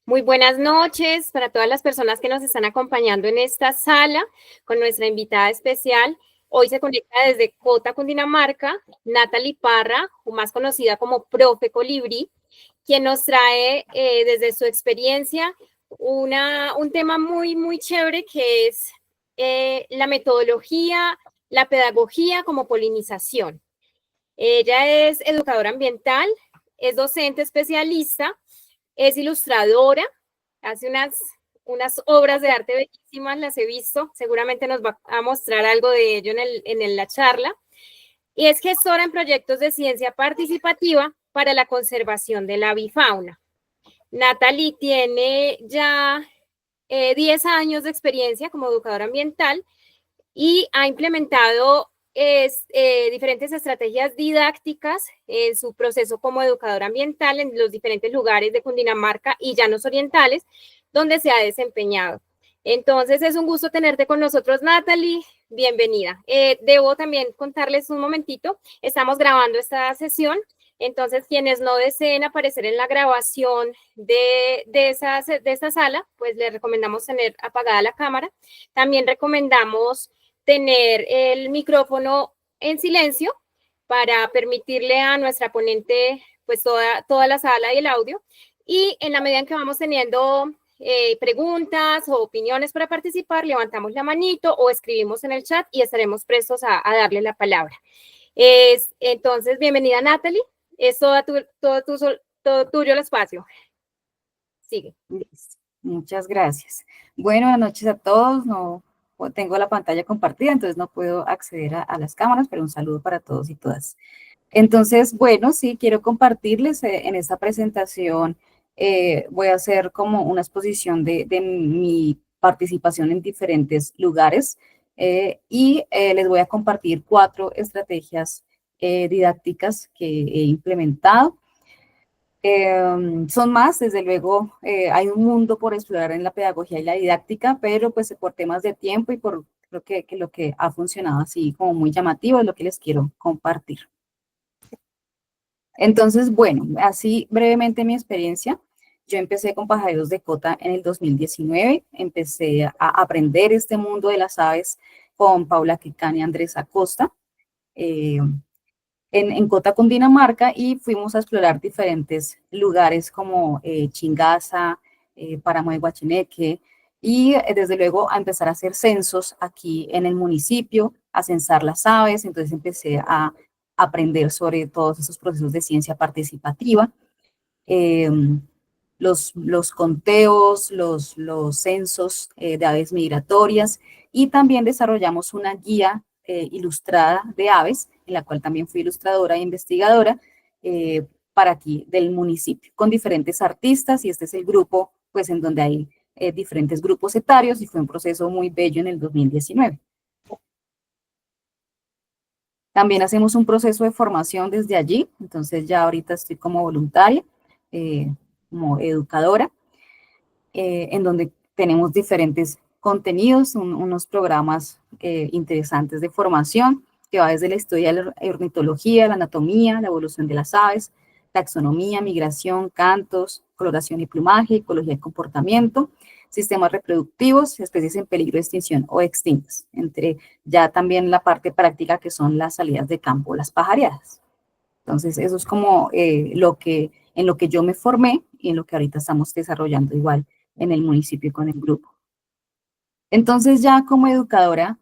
Muy buenas noches para todas las personas que nos están acompañando en esta sala con nuestra invitada especial. Hoy se conecta desde Cota, Cundinamarca, Natalie Parra, o más conocida como Profe Colibrí, quien nos trae desde su experiencia un tema muy chévere que es la metodología, la pedagogía como polinización. Ella es educadora ambiental, es docente especialista, es ilustradora, hace unas obras de arte bellísimas, las he visto, seguramente nos va a mostrar algo de ello en la charla, y es gestora en proyectos de ciencia participativa para la conservación de la avifauna. Natalie tiene ya 10 años de experiencia como educadora ambiental y ha implementado diferentes estrategias didácticas en su proceso como educadora ambiental en los diferentes lugares de Cundinamarca y llanos orientales donde se ha desempeñado. Entonces es un gusto tenerte con nosotros, Natalie. Bienvenida. Debo también contarles un momentito, estamos grabando esta sesión, entonces quienes no deseen aparecer en la grabación de esta sala, pues les recomendamos tener apagada la cámara. También recomendamos tener el micrófono en silencio para permitirle a nuestra ponente pues toda la sala y el audio. Y en la medida en que vamos teniendo preguntas o opiniones para participar, levantamos la manito o escribimos en el chat y estaremos prestos a darle la palabra. Entonces, bienvenida Natalie, es todo tuyo el espacio. Sigue. Muchas gracias. Buenas noches a todos. No tengo la pantalla compartida, entonces no puedo acceder a las cámaras, pero un saludo para todos y todas. Entonces, bueno, sí, quiero compartirles en esta presentación. Voy a hacer como una exposición de mi participación en diferentes lugares y les voy a compartir 4 estrategias didácticas que he implementado. Son más, desde luego, hay un mundo por explorar en la pedagogía y la didáctica, pero pues por temas de tiempo y por lo que ha funcionado así como muy llamativo es lo que les quiero compartir. Entonces, bueno, así brevemente mi experiencia. Yo empecé con Pajareros de Cota en el 2019, empecé a aprender este mundo de las aves con Paula Quicán y Andrés Acosta. En Cota, Cundinamarca, y fuimos a explorar diferentes lugares como Chingaza, Páramo de Guachineque, y desde luego a empezar a hacer censos aquí en el municipio, a censar las aves. Entonces empecé a aprender sobre todos esos procesos de ciencia participativa, eh, los conteos, los censos de aves migratorias, y también desarrollamos una guía ilustrada de aves, en la cual también fui ilustradora e investigadora para aquí del municipio, con diferentes artistas, y este es el grupo pues en donde hay diferentes grupos etarios, y fue un proceso muy bello en el 2019. También hacemos un proceso de formación desde allí, entonces ya ahorita estoy como voluntaria, como educadora, en donde tenemos diferentes contenidos, unos programas interesantes de formación, que va desde la historia de la ornitología, la anatomía, la evolución de las aves, taxonomía, migración, cantos, coloración y plumaje, ecología y comportamiento, sistemas reproductivos, especies en peligro de extinción o extintas, entre ya también la parte práctica que son las salidas de campo, las pajareadas. Entonces, eso es como en lo que yo me formé y en lo que ahorita estamos desarrollando igual en el municipio y con el grupo. Entonces, ya como educadora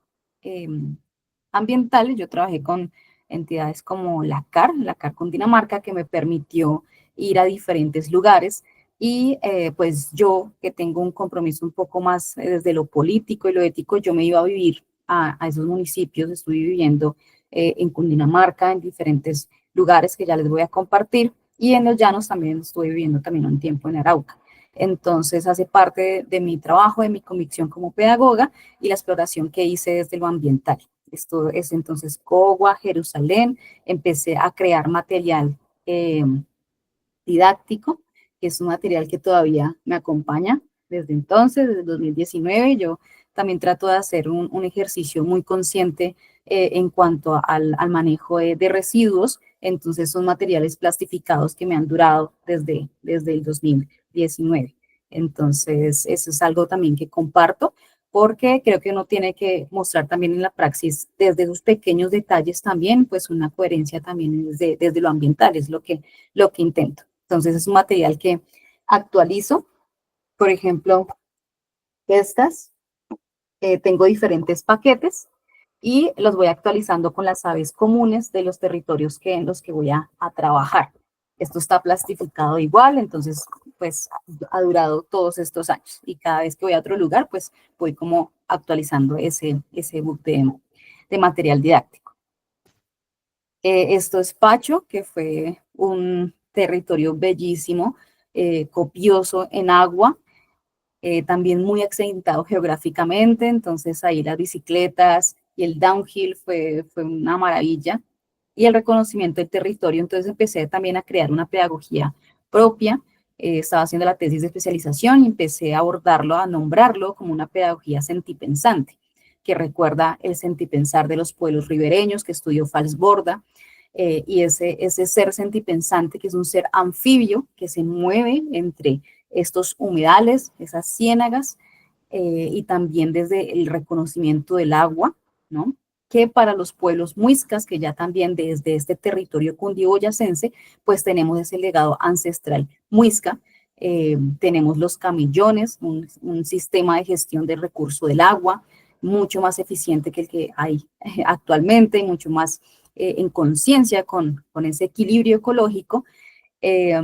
ambiental, yo trabajé con entidades como la CAR Cundinamarca, que me permitió ir a diferentes lugares, y pues yo, que tengo un compromiso un poco más desde lo político y lo ético, yo me iba a vivir a esos municipios. Estuve viviendo en Cundinamarca, en diferentes lugares que ya les voy a compartir, y en los llanos también estuve viviendo también un tiempo en Arauca. Entonces hace parte de mi trabajo, de mi convicción como pedagoga, y la exploración que hice desde lo ambiental. Esto es entonces Cogua, Jerusalén. Empecé a crear material didáctico, que es un material que todavía me acompaña desde entonces, desde 2019. Yo también trato de hacer un ejercicio muy consciente en cuanto al manejo de residuos. Entonces son materiales plastificados que me han durado desde el 2019. Entonces, eso es algo también que comparto, porque creo que uno tiene que mostrar también en la praxis, desde esos pequeños detalles también, pues una coherencia también desde lo ambiental, es lo que intento. Entonces, es un material que actualizo. Por ejemplo, estas, tengo diferentes paquetes y los voy actualizando con las aves comunes de los territorios en los que voy a trabajar. Esto está plastificado igual, entonces pues ha durado todos estos años y cada vez que voy a otro lugar pues voy como actualizando ese book de material didáctico. Esto es Pacho, que fue un territorio bellísimo, copioso en agua, también muy accidentado geográficamente, entonces ahí las bicicletas y el downhill fue una maravilla, y el reconocimiento del territorio, entonces empecé también a crear una pedagogía propia, estaba haciendo la tesis de especialización y empecé a abordarlo, a nombrarlo como una pedagogía sentipensante, que recuerda el sentipensar de los pueblos ribereños que estudió Falsborda, y ese ser sentipensante, que es un ser anfibio que se mueve entre estos humedales, esas ciénagas, y también desde el reconocimiento del agua, ¿no? Que para los pueblos muiscas, que ya también desde este territorio cundiboyacense, pues tenemos ese legado ancestral muisca, tenemos los camellones, un sistema de gestión del recurso del agua mucho más eficiente que el que hay actualmente, mucho más en conciencia con ese equilibrio ecológico. Eh,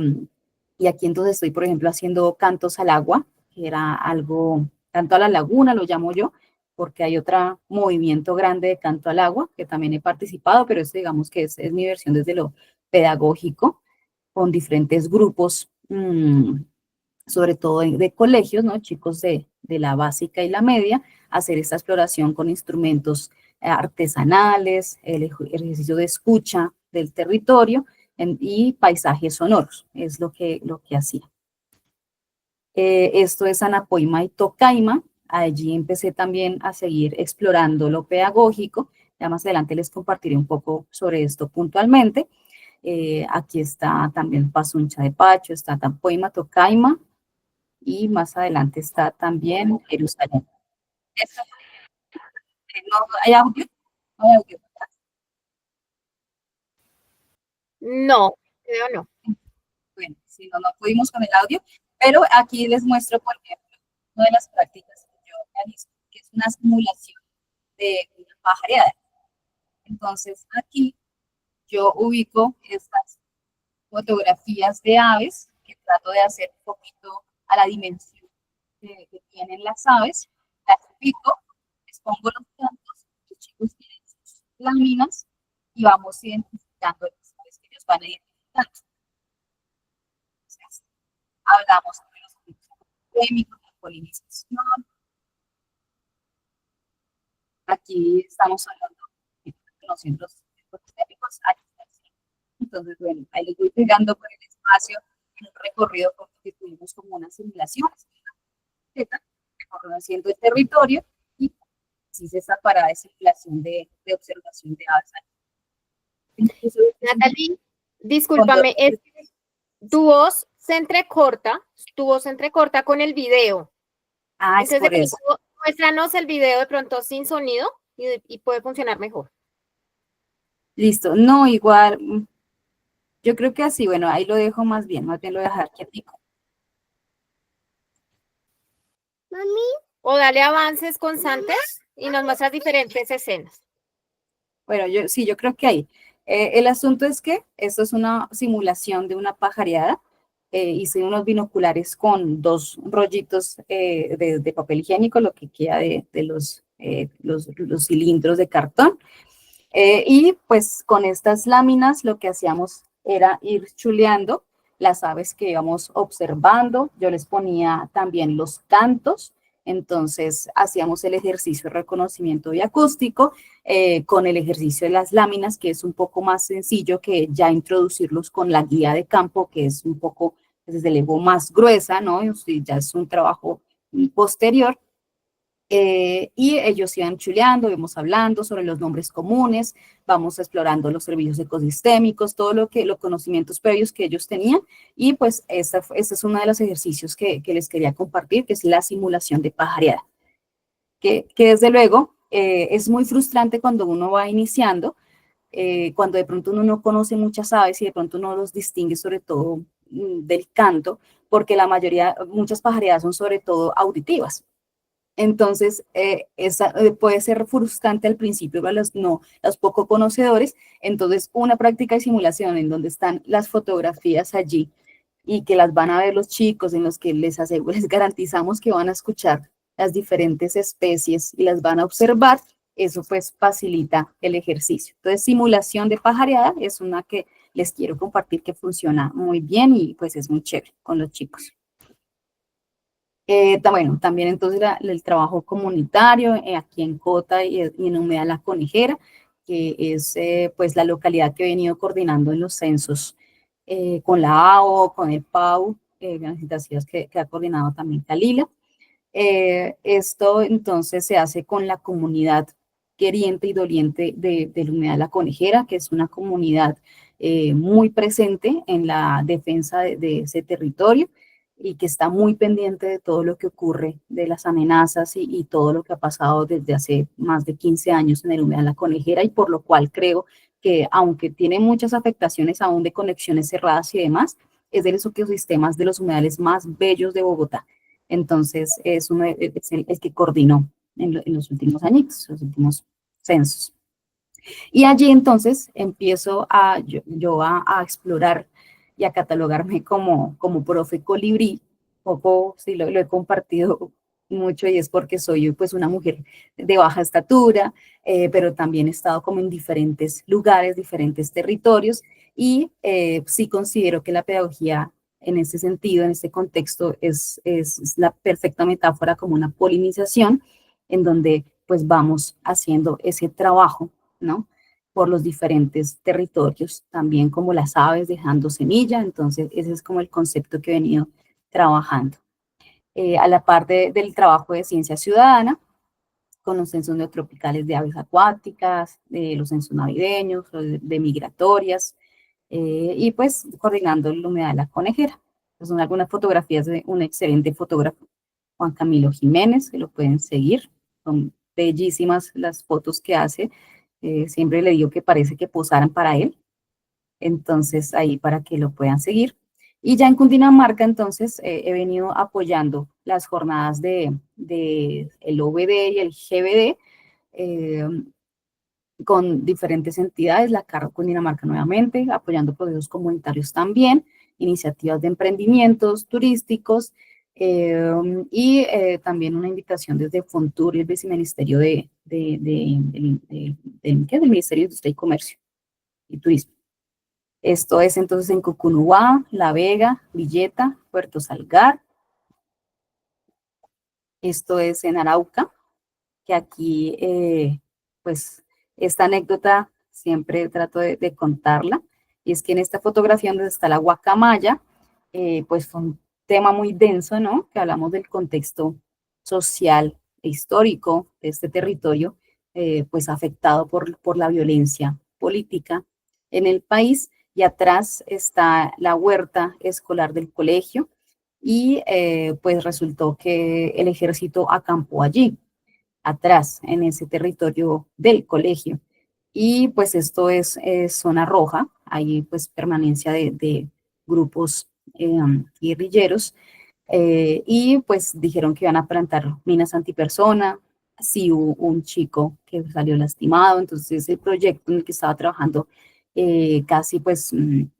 y aquí entonces estoy, por ejemplo, haciendo cantos al agua, que era algo, canto a la laguna, lo llamo yo, porque hay otro movimiento grande de canto al agua, que también he participado, pero este digamos que es mi versión desde lo pedagógico, con diferentes grupos, sobre todo de colegios, ¿no? Chicos de la básica y la media, hacer esta exploración con instrumentos artesanales, el ejercicio de escucha del territorio y paisajes sonoros, es lo que hacía. Esto es Anapoima y Tocaima, allí empecé también a seguir explorando lo pedagógico, ya más adelante les compartiré un poco sobre esto puntualmente. Aquí está también Pasuncha de Pacho, está Anapoima, Tocaima, y más adelante está también Jerusalén. Esto, ¿no hay audio? ¿No hay audio? No, creo no. Bueno, si no, no pudimos con el audio, pero aquí les muestro, por ejemplo, una de las prácticas que yo realizo, que es una simulación de una pajareada. Entonces, aquí yo ubico estas fotografías de aves, que trato de hacer un poquito a la dimensión que tienen las aves, las ubico, les pongo los cantos, los chicos tienen sus láminas y vamos identificando las aves que ellos van a identificar. Entonces, hablamos sobre los químicos, la polinización. Aquí estamos hablando de conociendo los químicos. Entonces, bueno, ahí les voy pegando por el espacio en un recorrido que tuvimos como una simulación, reconociendo el territorio y así se esta parada de simulación de observación de aves. Natalie, discúlpame, es tu voz se entrecorta con el video. Entonces, por eso. Muéstranos el video de pronto sin sonido y puede funcionar mejor. Listo, no, igual, yo creo que así, bueno, ahí lo dejo más bien lo voy a dejar quietico. Mami. O dale avances constantes y nos muestras diferentes escenas. Bueno, yo creo que ahí. El asunto es que esto es una simulación de una pajareada. Hice unos binoculares con dos rollitos de papel higiénico, lo que queda de los cilindros de cartón. Y pues con estas láminas lo que hacíamos era ir chuleando las aves que íbamos observando. Yo les ponía también los cantos, entonces hacíamos el ejercicio de reconocimiento acústico con el ejercicio de las láminas, que es un poco más sencillo que ya introducirlos con la guía de campo, que es un poco, desde luego, más gruesa, ¿no? Ya es un trabajo posterior. Y ellos iban chuleando, íbamos hablando sobre los nombres comunes, vamos explorando los servicios ecosistémicos, todo los conocimientos previos que ellos tenían, y pues este es uno de los ejercicios que les quería compartir, que es la simulación de pajareada, que desde luego es muy frustrante cuando uno va iniciando, cuando de pronto uno no conoce muchas aves y de pronto uno los distingue sobre todo del canto, porque muchas pajareadas son sobre todo auditivas. Entonces, puede ser frustrante al principio para los poco conocedores. Entonces, una práctica de simulación en donde están las fotografías allí y que las van a ver los chicos, en los que les garantizamos que van a escuchar las diferentes especies y las van a observar, eso pues facilita el ejercicio. Entonces, simulación de pajareada es una que les quiero compartir que funciona muy bien y pues es muy chévere con los chicos. Bueno, también entonces el trabajo comunitario aquí en Cota y en Humedal La Conejera, que es pues la localidad que he venido coordinando en los censos con la AO, con el PAU, las situaciones que ha coordinado también Calila. Esto entonces se hace con la comunidad queriente y doliente de la Humedal La Conejera, que es una comunidad muy presente en la defensa de ese territorio y que está muy pendiente de todo lo que ocurre, de las amenazas y todo lo que ha pasado desde hace más de 15 años en el Humedal La Conejera, y por lo cual creo que aunque tiene muchas afectaciones aún de conexiones cerradas y demás, es de los ecosistemas de los humedales más bellos de Bogotá. Entonces, es el que coordinó en los últimos años, los últimos censos. Y allí entonces empiezo yo a explorar y a catalogarme como profe colibrí. Poco, sí, lo he compartido mucho y es porque soy pues una mujer de baja estatura, pero también he estado como en diferentes lugares, diferentes territorios, y sí considero que la pedagogía en ese sentido, en este contexto, es la perfecta metáfora como una polinización en donde pues vamos haciendo ese trabajo, ¿no? Por los diferentes territorios, también como las aves dejando semilla. Entonces ese es como el concepto que he venido trabajando. A la parte del trabajo de ciencia ciudadana, con los censos neotropicales de aves acuáticas, los censos navideños, de migratorias, y pues coordinando la humedad de La Conejera. Son algunas fotografías de un excelente fotógrafo, Juan Camilo Jiménez, que lo pueden seguir. Son bellísimas las fotos que hace. Siempre le digo que parece que posaran para él. Entonces, ahí para que lo puedan seguir. Y ya en Cundinamarca, entonces, he venido apoyando las jornadas de el OBD y el GBD, con diferentes entidades, la Carro Cundinamarca nuevamente, apoyando procesos comunitarios también, iniciativas de emprendimientos turísticos, también una invitación desde Fontur y el Viceministerio del Ministerio de Industria y Comercio y Turismo. Esto es entonces en Cucunuá, La Vega, Villeta, Puerto Salgar. Esto es en Arauca, que aquí, pues, esta anécdota siempre trato de contarla, y es que en esta fotografía donde está la guacamaya, pues fue un tema muy denso, ¿no? Que hablamos del contexto social e histórico de este territorio, pues afectado por la violencia política en el país, y atrás está la huerta escolar del colegio, y pues resultó que el ejército acampó allí atrás, en ese territorio del colegio. Y pues esto es zona roja, hay pues permanencia de grupos guerrilleros, y pues dijeron que iban a plantar minas antipersona. Sí hubo un chico que salió lastimado, entonces el proyecto en el que estaba trabajando casi pues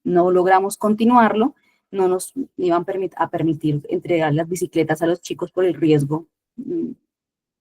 no logramos continuarlo, no nos iban a permitir entregar las bicicletas a los chicos por el riesgo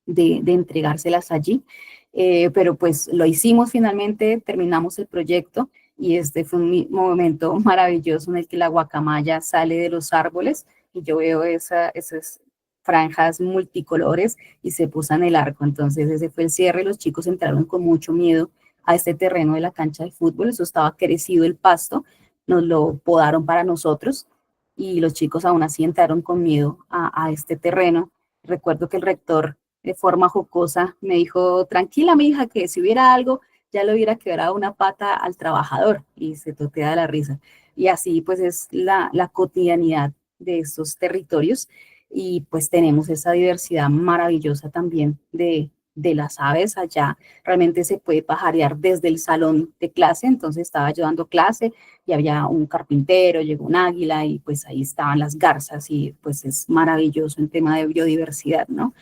de entregárselas allí, pero pues lo hicimos finalmente, terminamos el proyecto, y este fue un momento maravilloso en el que la guacamaya sale de los árboles y yo veo esas franjas multicolores y se puso en el arco. Entonces ese fue el cierre, los chicos entraron con mucho miedo a este terreno de la cancha de fútbol, eso estaba crecido el pasto, nos lo podaron para nosotros y los chicos aún así entraron con miedo a este terreno. Recuerdo que el rector de forma jocosa, me dijo, tranquila, mi hija, que si hubiera algo, ya le hubiera quebrado una pata al trabajador, y se totea de la risa. Y así pues es la cotidianidad de estos territorios, y pues tenemos esa diversidad maravillosa también de las aves allá. Realmente se puede pajarear desde el salón de clase, entonces estaba yo dando clase y había un carpintero, llegó un águila y pues ahí estaban las garzas y pues es maravilloso en tema de biodiversidad, ¿no?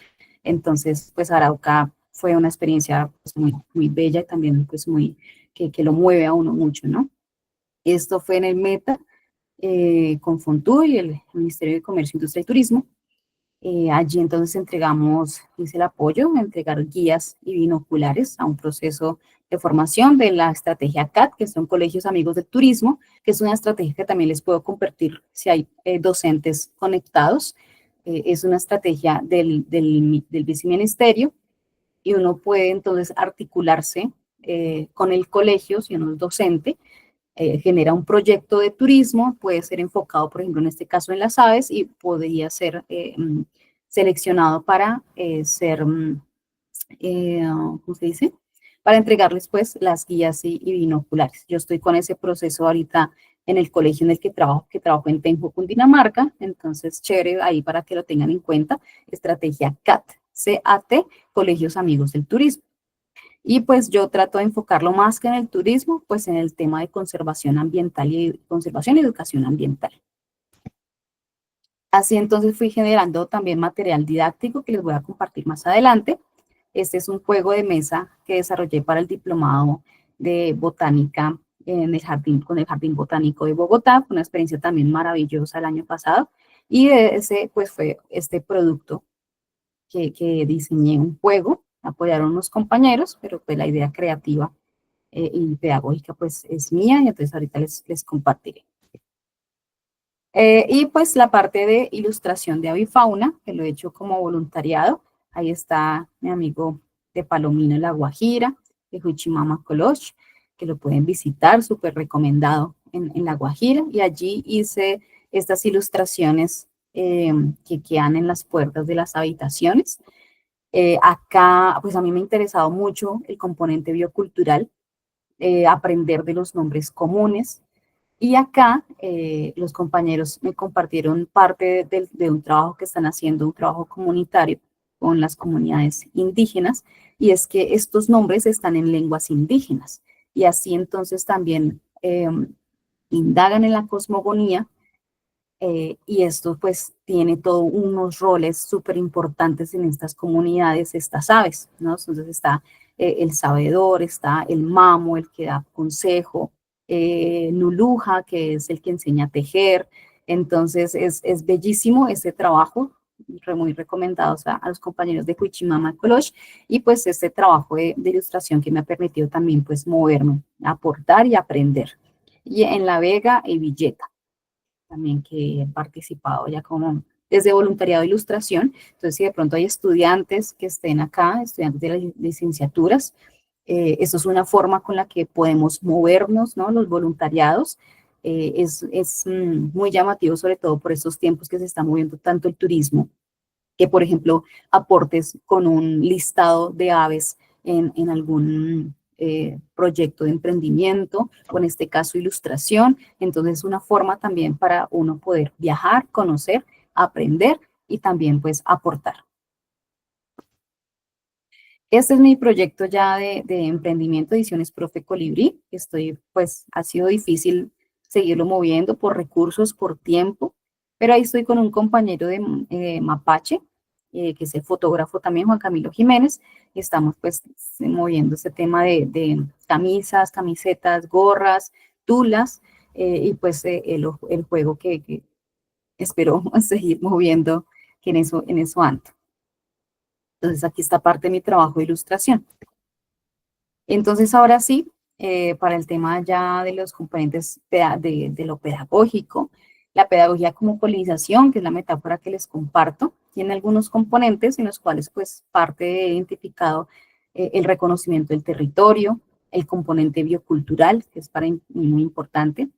Entonces, pues Arauca fue una experiencia pues, muy, muy bella y también pues muy, que lo mueve a uno mucho, ¿no? Esto fue en el Meta, con Fontur y el Ministerio de Comercio, Industria y Turismo. Allí entonces entregamos, hice el apoyo, entregar guías y binoculares a un proceso de formación de la estrategia CAT, que son Colegios Amigos del Turismo, que es una estrategia que también les puedo compartir si hay docentes conectados. Es una estrategia del viceministerio y uno puede entonces articularse con el colegio, si uno es docente, genera un proyecto de turismo, puede ser enfocado, por ejemplo, en este caso en las aves y podría ser seleccionado para ser, ¿cómo se dice? Para entregarles pues las guías y binoculares. Yo estoy con ese proceso ahorita en el colegio en el que trabajo en Tenjo, Cundinamarca, entonces chévere ahí para que lo tengan en cuenta, estrategia CAT, C-A-T, Colegios Amigos del Turismo. Y pues yo trato de enfocarlo más que en el turismo, pues en el tema de conservación ambiental y conservación y educación ambiental. Así entonces fui generando también material didáctico que les voy a compartir más adelante. Este es un juego de mesa que desarrollé para el diplomado de botánica en el jardín, con el Jardín Botánico de Bogotá. Fue una experiencia también maravillosa el año pasado. Y ese pues fue este producto que diseñé, un juego. Apoyaron unos compañeros, pero pues la idea creativa y pedagógica pues es mía y entonces ahorita les compartiré. Y pues la parte de ilustración de avifauna, que lo he hecho como voluntariado. Ahí está mi amigo de Palomino, La Guajira, de Huichimama Coloch, que lo pueden visitar, súper recomendado en La Guajira. Y allí hice estas ilustraciones que quedan en las puertas de las habitaciones. Acá, pues a mí me ha interesado mucho el componente biocultural, aprender de los nombres comunes. Y acá los compañeros me compartieron parte de un trabajo que están haciendo, un trabajo comunitario con las comunidades indígenas, y es que estos nombres están en lenguas indígenas. Y así entonces también indagan en la cosmogonía. Y esto pues tiene todos unos roles súper importantes en estas comunidades, estas aves, ¿no? Entonces está el sabedor, está el mamo, el que da consejo, Nuluja, que es el que enseña a tejer. Entonces es bellísimo este trabajo, muy recomendado a los compañeros de Cuichimama Coloch, y pues este trabajo de ilustración que me ha permitido también pues moverme, aportar y aprender. Y en La Vega y Villeta también que he participado ya como desde voluntariado de ilustración. Entonces, si de pronto hay estudiantes que estén acá, estudiantes de las licenciaturas, esto es una forma con la que podemos movernos, ¿no? Los voluntariados. Muy llamativo, sobre todo por estos tiempos que se está moviendo tanto el turismo, que por ejemplo aportes con un listado de aves en algún proyecto de emprendimiento, o en este caso ilustración. Entonces es una forma también para uno poder viajar, conocer, aprender y también pues aportar. Este es mi proyecto ya de emprendimiento, Ediciones Profe Colibrí. Estoy, pues, ha sido difícil seguirlo moviendo por recursos, por tiempo, pero ahí estoy con un compañero de Mapache, que es el fotógrafo también, Juan Camilo Jiménez, y estamos pues moviendo este tema de camisas, camisetas, gorras, tulas, y pues el juego que espero seguir moviendo, que en eso ando. Entonces aquí está parte de mi trabajo de ilustración. Entonces ahora sí, para el tema ya de los componentes de lo pedagógico, la pedagogía como polinización, que es la metáfora que les comparto, tiene algunos componentes en los cuales pues parte de identificado el reconocimiento del territorio, el componente biocultural, que es para mí muy importante,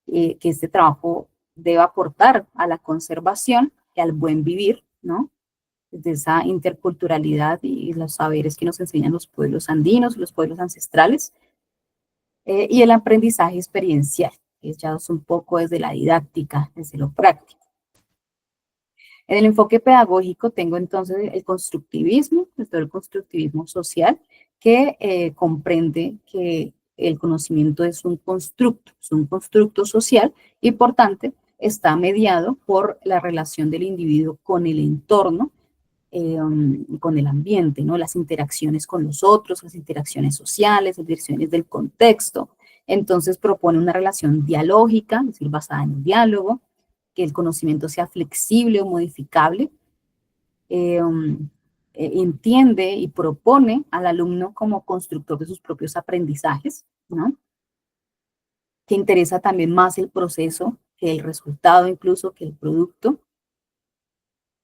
que este trabajo debe aportar a la conservación y al buen vivir, ¿no? desde esa interculturalidad y los saberes que nos enseñan los pueblos andinos, los pueblos ancestrales, y el aprendizaje experiencial, que ya es un poco desde la didáctica, desde lo práctico. En el enfoque pedagógico tengo entonces el constructivismo, todo el constructivismo social, que comprende que el conocimiento es un constructo social y por tanto está mediado por la relación del individuo con el entorno, con el ambiente, ¿no? Las interacciones con los otros, las interacciones sociales, las interacciones del contexto. Entonces propone una relación dialógica, es decir, basada en el diálogo, que el conocimiento sea flexible o modificable, entiende y propone al alumno como constructor de sus propios aprendizajes, ¿no? Que interesa también más el proceso que el resultado, incluso que el producto,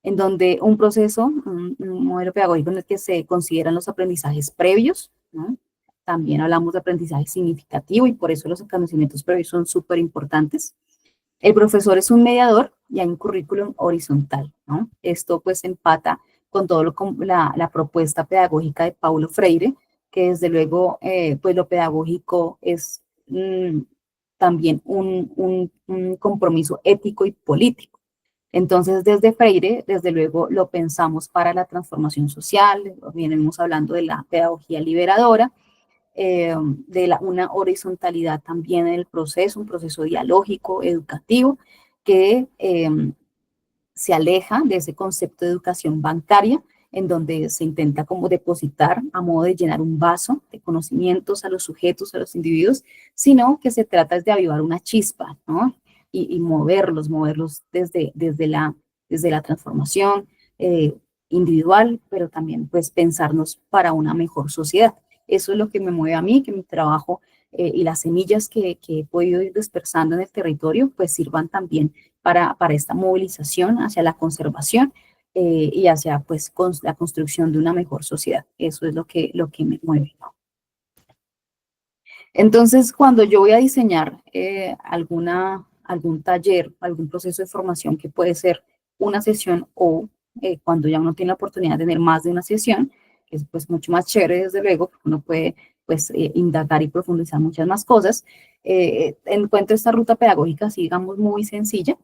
en donde un proceso, un modelo pedagógico en el que se consideran los aprendizajes previos, ¿no? También hablamos de aprendizaje significativo y por eso los conocimientos previos son súper importantes. El profesor es un mediador y hay un currículum horizontal, ¿no? Esto pues empata con todo la propuesta pedagógica de Paulo Freire, que desde luego pues lo pedagógico es también un compromiso ético y político. Entonces, desde Freire, desde luego, lo pensamos para la transformación social, venimos hablando de la pedagogía liberadora, una horizontalidad también en el proceso, un proceso dialógico, educativo, que se aleja de ese concepto de educación bancaria, en donde se intenta como depositar a modo de llenar un vaso de conocimientos a los sujetos, a los individuos, sino que se trata de avivar una chispa, ¿no? Y moverlos desde la transformación individual, pero también pues pensarnos para una mejor sociedad. Eso es lo que me mueve a mí, que mi trabajo y las semillas que he podido ir dispersando en el territorio, pues sirvan también para esta movilización hacia la conservación y hacia pues la construcción de una mejor sociedad. Eso es lo que me mueve, ¿no? Entonces, cuando yo voy a diseñar algún taller, algún proceso de formación que puede ser una sesión o cuando ya uno tiene la oportunidad de tener más de una sesión, que es pues mucho más chévere desde luego, porque uno puede pues indagar y profundizar muchas más cosas, encuentro esta ruta pedagógica, así digamos, muy sencilla,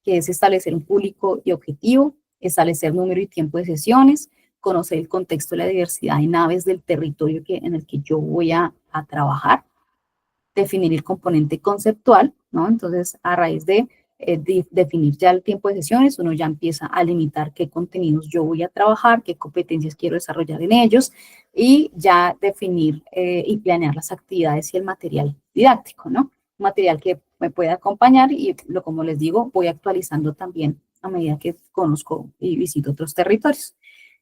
que es establecer un público y objetivo, establecer número y tiempo de sesiones, conocer el contexto de la diversidad en aves del territorio en el que yo voy a trabajar, definir el componente conceptual, ¿no? Entonces, a raíz de definir ya el tiempo de sesiones, uno ya empieza a limitar qué contenidos yo voy a trabajar, qué competencias quiero desarrollar en ellos, y ya definir y planear las actividades y el material didáctico, ¿no? Un material que me puede acompañar y, como les digo, voy actualizando también a medida que conozco y visito otros territorios.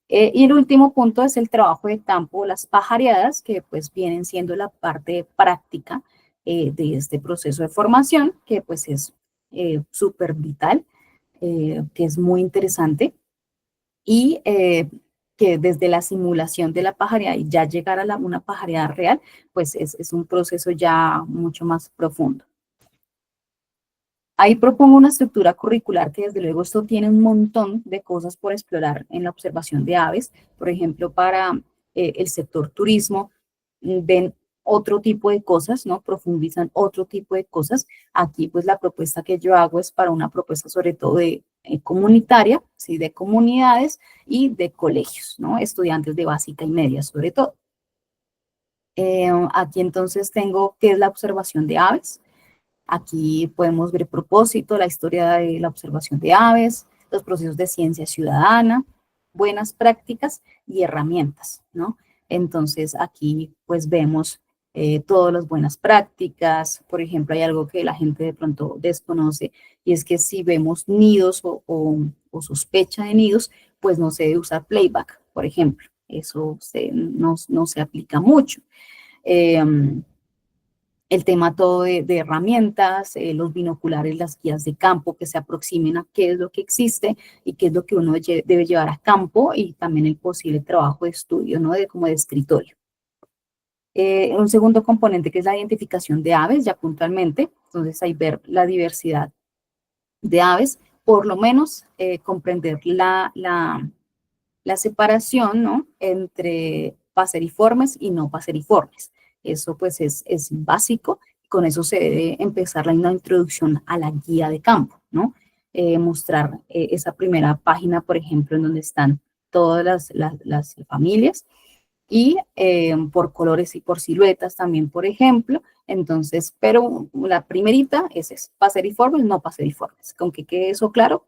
Y el último punto es el trabajo de campo, las pajareadas, que pues vienen siendo la parte práctica de este proceso de formación, que pues es súper vital, que es muy interesante, y que desde la simulación de la pajareada y ya llegar a una pajareada real, pues es un proceso ya mucho más profundo. Ahí propongo una estructura curricular que desde luego esto tiene un montón de cosas por explorar en la observación de aves. Por ejemplo, para el sector turismo, ven otro tipo de cosas, ¿no? Profundizan otro tipo de cosas. Aquí, pues, la propuesta que yo hago es para una propuesta sobre todo de comunitaria, ¿sí? De comunidades y de colegios, ¿no? Estudiantes de básica y media, sobre todo. Aquí, entonces, tengo qué es la observación de aves. Aquí podemos ver el propósito, la historia de la observación de aves, los procesos de ciencia ciudadana, buenas prácticas y herramientas, ¿no? Entonces, aquí pues vemos todas las buenas prácticas. Por ejemplo, hay algo que la gente de pronto desconoce y es que si vemos nidos o sospecha de nidos, pues no se debe usar playback, por ejemplo. Eso no se aplica mucho. El tema todo de herramientas, los binoculares, las guías de campo que se aproximen a qué es lo que existe y qué es lo que uno debe llevar a campo, y también el posible trabajo de estudio, ¿no? Como de escritorio. Un segundo componente que es la identificación de aves, ya puntualmente. Entonces, ahí ver la diversidad de aves, por lo menos comprender la separación, ¿no?, entre paseriformes y no paseriformes. Eso pues es básico. Con eso se debe empezar una introducción a la guía de campo, ¿no? Mostrar esa primera página, por ejemplo, en donde están todas las familias, y por colores y por siluetas también, por ejemplo. Entonces, pero la primerita es paseriformes, no paseriformes. Con que quede eso claro,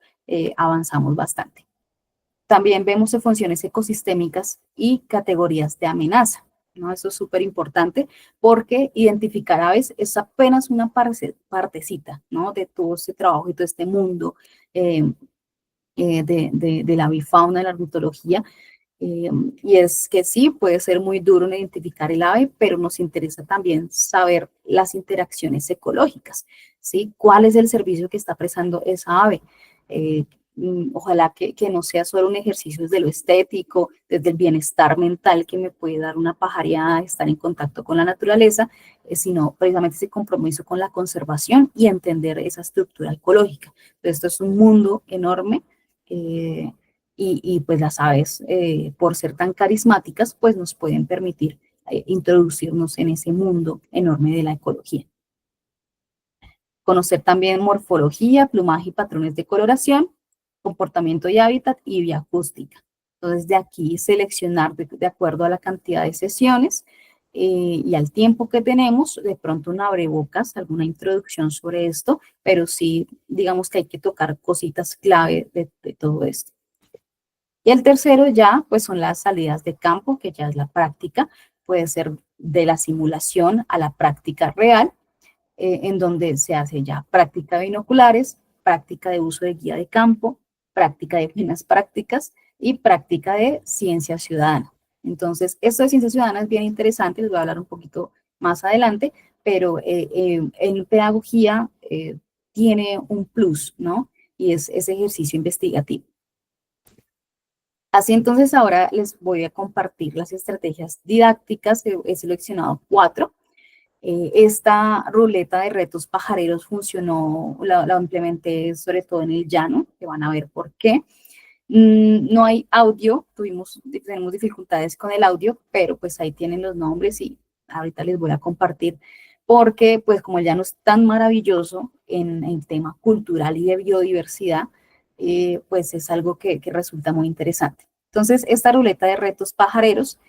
avanzamos bastante. También vemos funciones ecosistémicas y categorías de amenaza, ¿no? Eso es súper importante, porque identificar aves es apenas una partecita, ¿no?, de todo este trabajo y todo este mundo de la avifauna, de la ornitología. Y es que sí, puede ser muy duro en identificar el ave, pero nos interesa también saber las interacciones ecológicas, ¿sí? ¿Cuál es el servicio que está prestando esa ave? Ojalá que no sea solo un ejercicio desde lo estético, desde el bienestar mental que me puede dar una pajareada, estar en contacto con la naturaleza, sino precisamente ese compromiso con la conservación y entender esa estructura ecológica. Entonces, esto es un mundo enorme. Y pues las aves, por ser tan carismáticas, pues nos pueden permitir introducirnos en ese mundo enorme de la ecología. Conocer también morfología, plumaje y patrones de coloración, comportamiento y hábitat y bioacústica. Entonces, de aquí seleccionar de acuerdo a la cantidad de sesiones y al tiempo que tenemos, de pronto un abrebocas, alguna introducción sobre esto, pero sí, digamos que hay que tocar cositas clave de todo esto. Y el tercero ya, pues son las salidas de campo, que ya es la práctica, puede ser de la simulación a la práctica real, en donde se hace ya práctica de binoculares, práctica de uso de guía de campo, práctica de buenas prácticas y práctica de ciencia ciudadana. Entonces, esto de ciencia ciudadana es bien interesante, les voy a hablar un poquito más adelante, pero en pedagogía tiene un plus, ¿no? Y es ese ejercicio investigativo. Así entonces ahora les voy a compartir las estrategias didácticas. He seleccionado 4. Esta ruleta de retos pajareros funcionó, la implementé sobre todo en el llano, que van a ver por qué. No hay audio, tenemos dificultades con el audio, pero pues ahí tienen los nombres y ahorita les voy a compartir, porque pues como el llano es tan maravilloso en el tema cultural y de biodiversidad, pues es algo que resulta muy interesante. Entonces, esta ruleta de retos pajareros,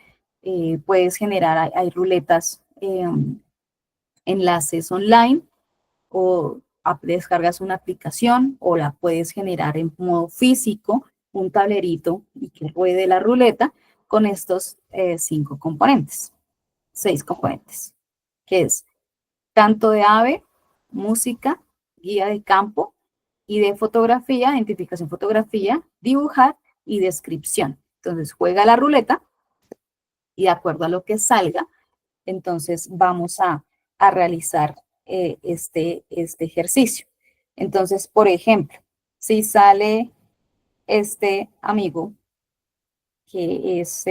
puedes generar, hay ruletas, enlaces online, o descargas una aplicación, o la puedes generar en modo físico, un tablerito y que ruede la ruleta con estos 5 componentes, 6 componentes, que es canto de ave, música, guía de campo y de fotografía, identificación fotografía, dibujar y descripción. Entonces juega la ruleta y de acuerdo a lo que salga, entonces vamos a realizar este ejercicio. Entonces, por ejemplo, si sale este amigo, que es,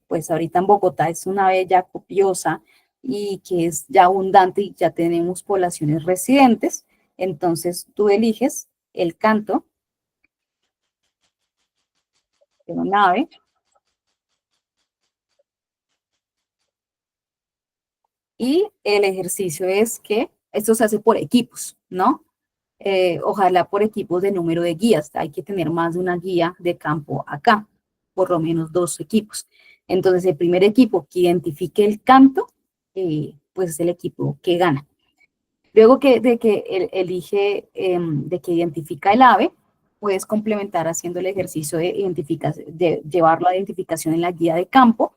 pues ahorita en Bogotá es una bella copiosa y que es ya abundante y ya tenemos poblaciones residentes, entonces tú eliges el canto de una ave y el ejercicio es que esto se hace por equipos, ¿no? Ojalá por equipos de número de guías. Hay que tener más de una guía de campo acá, por lo menos 2 equipos. Entonces, el primer equipo que identifique el canto, pues es el equipo que gana. Luego de que elige, de que identifica el ave, puedes complementar haciendo el ejercicio de llevar la identificación en la guía de campo,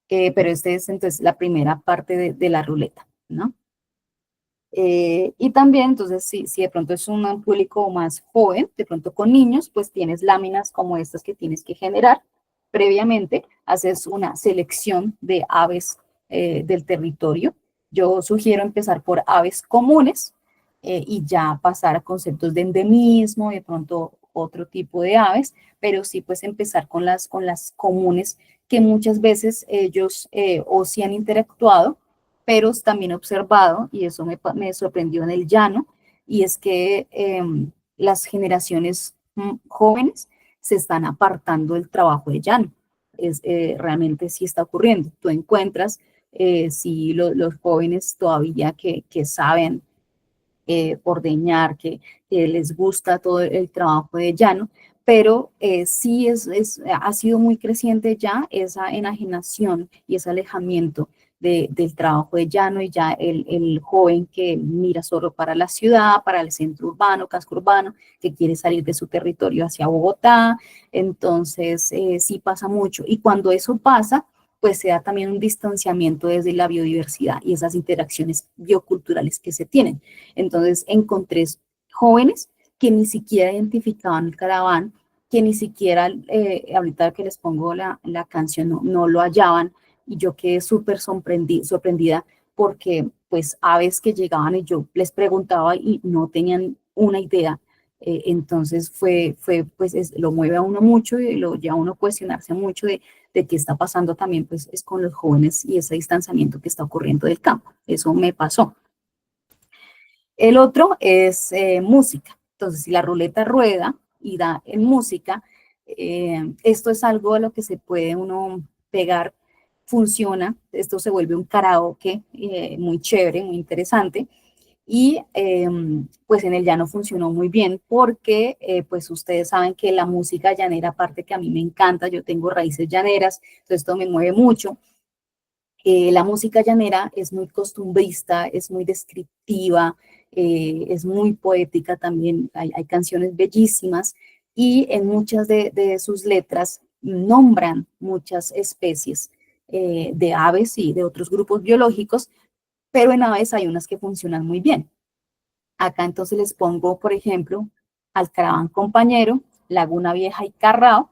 pero este es entonces la primera parte de la ruleta, ¿no? Y también, entonces, si de pronto es un público más joven, de pronto con niños, pues tienes láminas como estas que tienes que generar. Previamente, haces una selección de aves del territorio. Yo sugiero empezar por aves comunes y ya pasar a conceptos de endemismo, de pronto otro tipo de aves, pero sí pues empezar con las comunes que muchas veces ellos o sí han interactuado, pero también he observado, y eso me sorprendió en el llano, y es que las generaciones jóvenes se están apartando del trabajo de llano. Realmente sí está ocurriendo. Tú encuentras, sí, los jóvenes todavía que saben ordeñar, que les gusta todo el trabajo de llano, pero sí ha sido muy creciente ya esa enajenación y ese alejamiento del trabajo de llano, y ya el joven que mira solo para la ciudad, para el centro urbano, casco urbano, que quiere salir de su territorio hacia Bogotá. Entonces sí pasa mucho, y cuando eso pasa, pues se da también un distanciamiento desde la biodiversidad y esas interacciones bioculturales que se tienen. Entonces encontré jóvenes que ni siquiera identificaban el caraván, que ni siquiera, ahorita que les pongo la canción, no lo hallaban, y yo quedé súper sorprendida porque pues aves que llegaban y yo les preguntaba y no tenían una idea. Entonces pues lo mueve a uno mucho y lo lleva a uno a cuestionarse mucho de qué está pasando también pues es con los jóvenes y ese distanciamiento que está ocurriendo del campo. Eso me pasó. El otro es música. Entonces, si la ruleta rueda y da en música, esto es algo a lo que se puede uno pegar, funciona, esto se vuelve un karaoke muy chévere, muy interesante, y pues en el llano funcionó muy bien porque pues ustedes saben que la música llanera, aparte que a mí me encanta, yo tengo raíces llaneras, entonces esto me mueve mucho. La música llanera es muy costumbrista, es muy descriptiva, es muy poética también, hay canciones bellísimas, y en muchas de sus letras nombran muchas especies de aves y de otros grupos biológicos, pero en aves hay unas que funcionan muy bien. Acá entonces les pongo, por ejemplo, Alcaraván Compañero, Laguna Vieja y Carrao.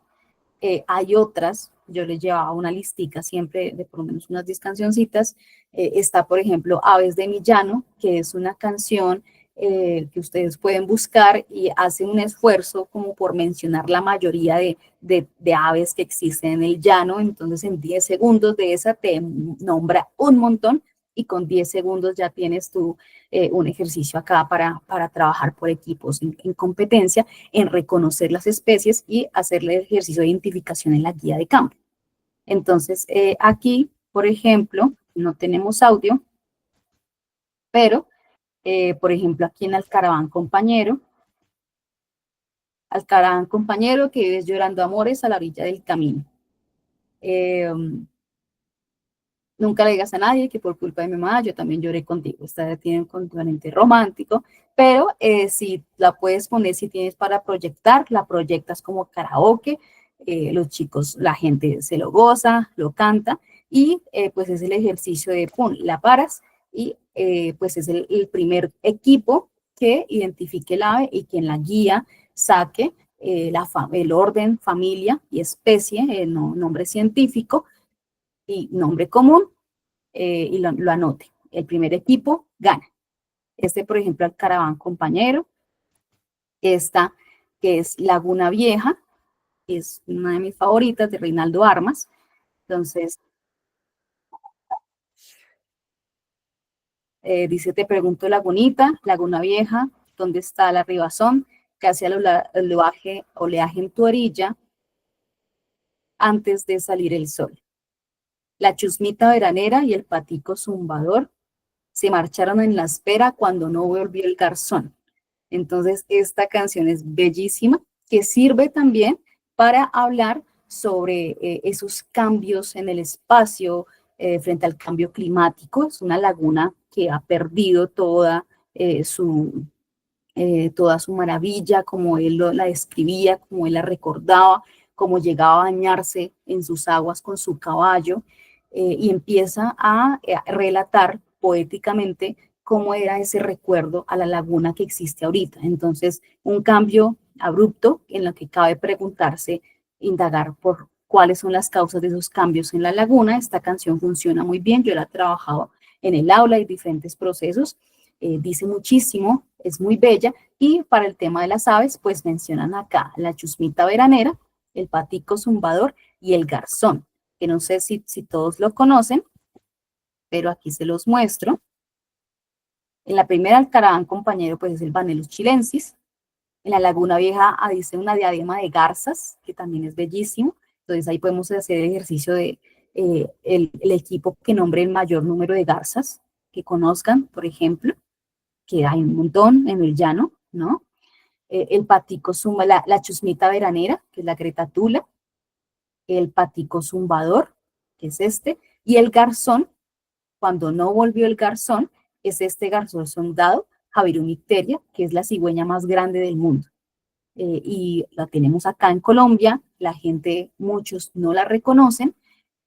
Hay otras, yo les llevaba una listica siempre de por lo menos unas 10 cancioncitas. Está, por ejemplo, Aves de mi Llano, que es una canción que ustedes pueden buscar y hace un esfuerzo como por mencionar la mayoría de aves que existen en el llano. Entonces, en 10 segundos de esa te nombra un montón, y con 10 segundos ya tienes tú un ejercicio acá para trabajar por equipos en competencia, en reconocer las especies y hacerle el ejercicio de identificación en la guía de campo. Entonces, aquí, por ejemplo, no tenemos audio, pero, por ejemplo, aquí en Alcaraván Compañero, que vives llorando amores a la orilla del camino. Nunca le digas a nadie que por culpa de mi mamá yo también lloré contigo. Esta tiene un componente romántico, pero si la puedes poner, si tienes para proyectar, la proyectas como karaoke. Los chicos, la gente se lo goza, lo canta, y pues es el ejercicio de, pum, la paras, y pues es el primer equipo que identifique el ave y que en la guía saque el orden, familia y especie, el nombre científico y nombre común, y lo anote. El primer equipo gana. Este, por ejemplo, el Caraván Compañero. Esta, que es Laguna Vieja, es una de mis favoritas, de Reinaldo Armas. Entonces, dice, te pregunto, Lagunita, Laguna Vieja, ¿dónde está la ribazón? Que hacía el oleaje en tu orilla antes de salir el sol. La chusmita veranera y el patico zumbador se marcharon en la espera cuando no volvió el garzón. Entonces, esta canción es bellísima, que sirve también para hablar sobre esos cambios en el espacio frente al cambio climático. Es una laguna que ha perdido toda su maravilla, como él la describía, como él la recordaba, como llegaba a bañarse en sus aguas con su caballo, y empieza a relatar poéticamente cómo era ese recuerdo a la laguna que existe ahorita. Entonces, un cambio abrupto en lo que cabe preguntarse, indagar por cuáles son las causas de esos cambios en la laguna. Esta canción funciona muy bien, yo la he trabajado en el aula y diferentes procesos. Dice muchísimo, es muy bella, y para el tema de las aves, pues mencionan acá la chusmita veranera, el patico zumbador y el garzón, que no sé si todos lo conocen, pero aquí se los muestro. En la primera, el Caraván Compañero, pues es el Vanellus chilensis. En la Laguna Vieja dice una diadema de garzas, que también es bellísimo. Entonces ahí podemos hacer el ejercicio de el equipo que nombre el mayor número de garzas que conozcan, por ejemplo, que hay un montón en el llano, ¿no? El patico zumba, la chusmita veranera, que es la cretatula, el patico zumbador, que es este, y el garzón, cuando no volvió el garzón, es este garzón sondado, Javirumicteria, que es la cigüeña más grande del mundo. Y la tenemos acá en Colombia, la gente, muchos no la reconocen.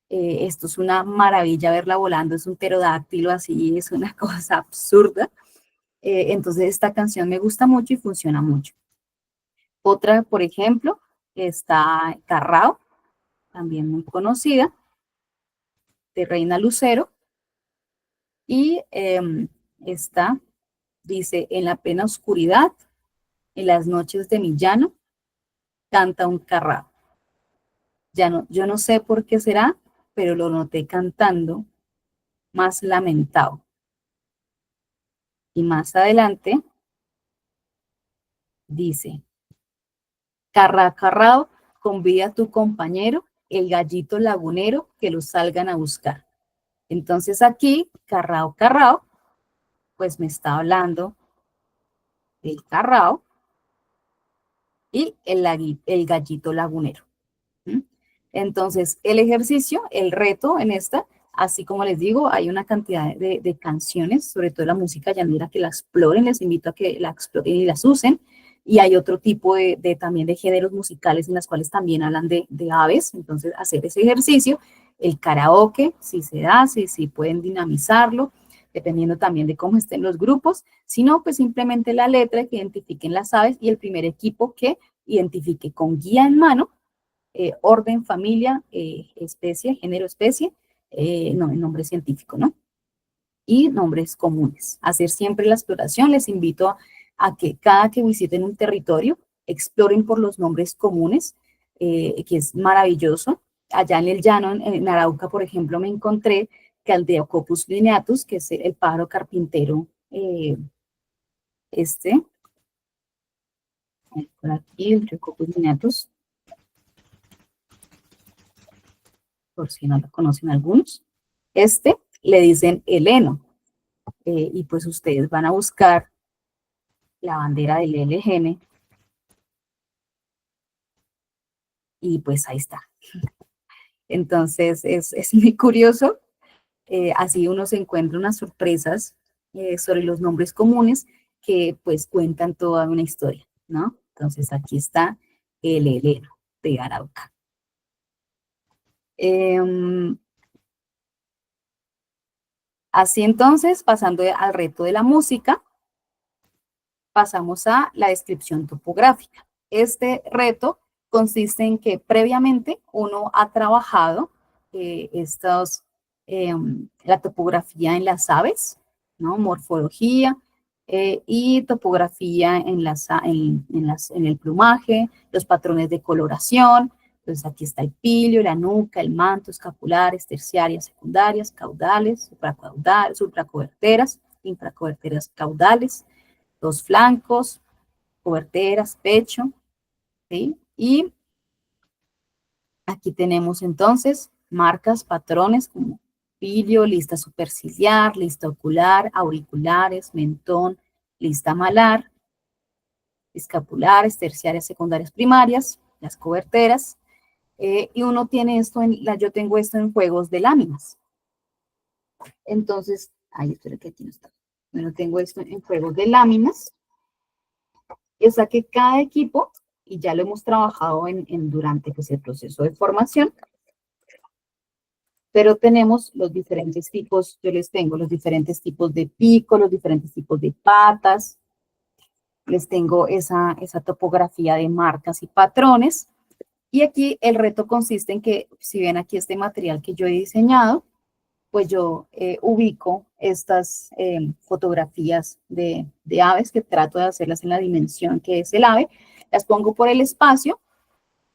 Esto es una maravilla verla volando, es un pterodáctilo así, es una cosa absurda. Entonces esta canción me gusta mucho y funciona mucho. Otra, por ejemplo, está Carrao, también muy conocida, de Reina Lucero, y esta dice, en la plena oscuridad, en las noches de mi llano, canta un carrao. Ya no, yo no sé por qué será, pero lo noté cantando más lamentado. Y más adelante dice, carra, carrao, convida a tu compañero, el gallito lagunero, que lo salgan a buscar. Entonces aquí, carrao, carrao, pues me está hablando del carrao y el gallito lagunero. Entonces, el ejercicio, el reto en esta, así como les digo, hay una cantidad de canciones, sobre todo la música llanera, que la exploren, les invito a que la exploren y las usen, y hay otro tipo también de géneros musicales en las cuales también hablan de aves, entonces hacer ese ejercicio, el karaoke, si se da, si pueden dinamizarlo, dependiendo también de cómo estén los grupos, si no, pues simplemente la letra que identifiquen las aves y el primer equipo que identifique con guía en mano orden, familia, especie, género, especie, no, el nombre científico, ¿no? Y nombres comunes. Hacer siempre la exploración. Les invito a que cada que visiten un territorio, exploren por los nombres comunes, que es maravilloso. Allá en el llano, en Arauca, por ejemplo, me encontré Caldeocopus lineatus, que es el pájaro carpintero, por aquí, el Caldeocopus lineatus, por si no lo conocen algunos. Le dicen el heno, y pues ustedes van a buscar la bandera del LGN y pues ahí está. Entonces es muy curioso, así uno se encuentra unas sorpresas sobre los nombres comunes que pues cuentan toda una historia, ¿no? Entonces aquí está el heleno de Arauca. Así entonces, pasando al reto de la música, pasamos a la descripción topográfica. Este reto consiste en que previamente uno ha trabajado la topografía en las aves, ¿no? Morfología y topografía en el plumaje, los patrones de coloración. Entonces aquí está el pilio, la nuca, el manto, escapulares, terciarias, secundarias, caudales, supracoberteras, infracoberteras caudales, los flancos, coberteras, pecho, ¿sí? Y aquí tenemos entonces marcas, patrones como pilio, lista superciliar, lista ocular, auriculares, mentón, lista malar, escapulares, terciarias, secundarias, primarias, las coberteras, y uno tiene esto, yo tengo esto en juegos de láminas. Entonces, espera que aquí no está. Bueno, tengo esto en juegos de láminas. Es a que cada equipo, y ya lo hemos trabajado durante pues, el proceso de formación, pero tenemos los diferentes tipos, yo les tengo los diferentes tipos de pico, los diferentes tipos de patas, les tengo esa topografía de marcas y patrones, y aquí el reto consiste en que, si ven aquí este material que yo he diseñado, pues yo ubico estas fotografías de aves que trato de hacerlas en la dimensión que es el ave, las pongo por el espacio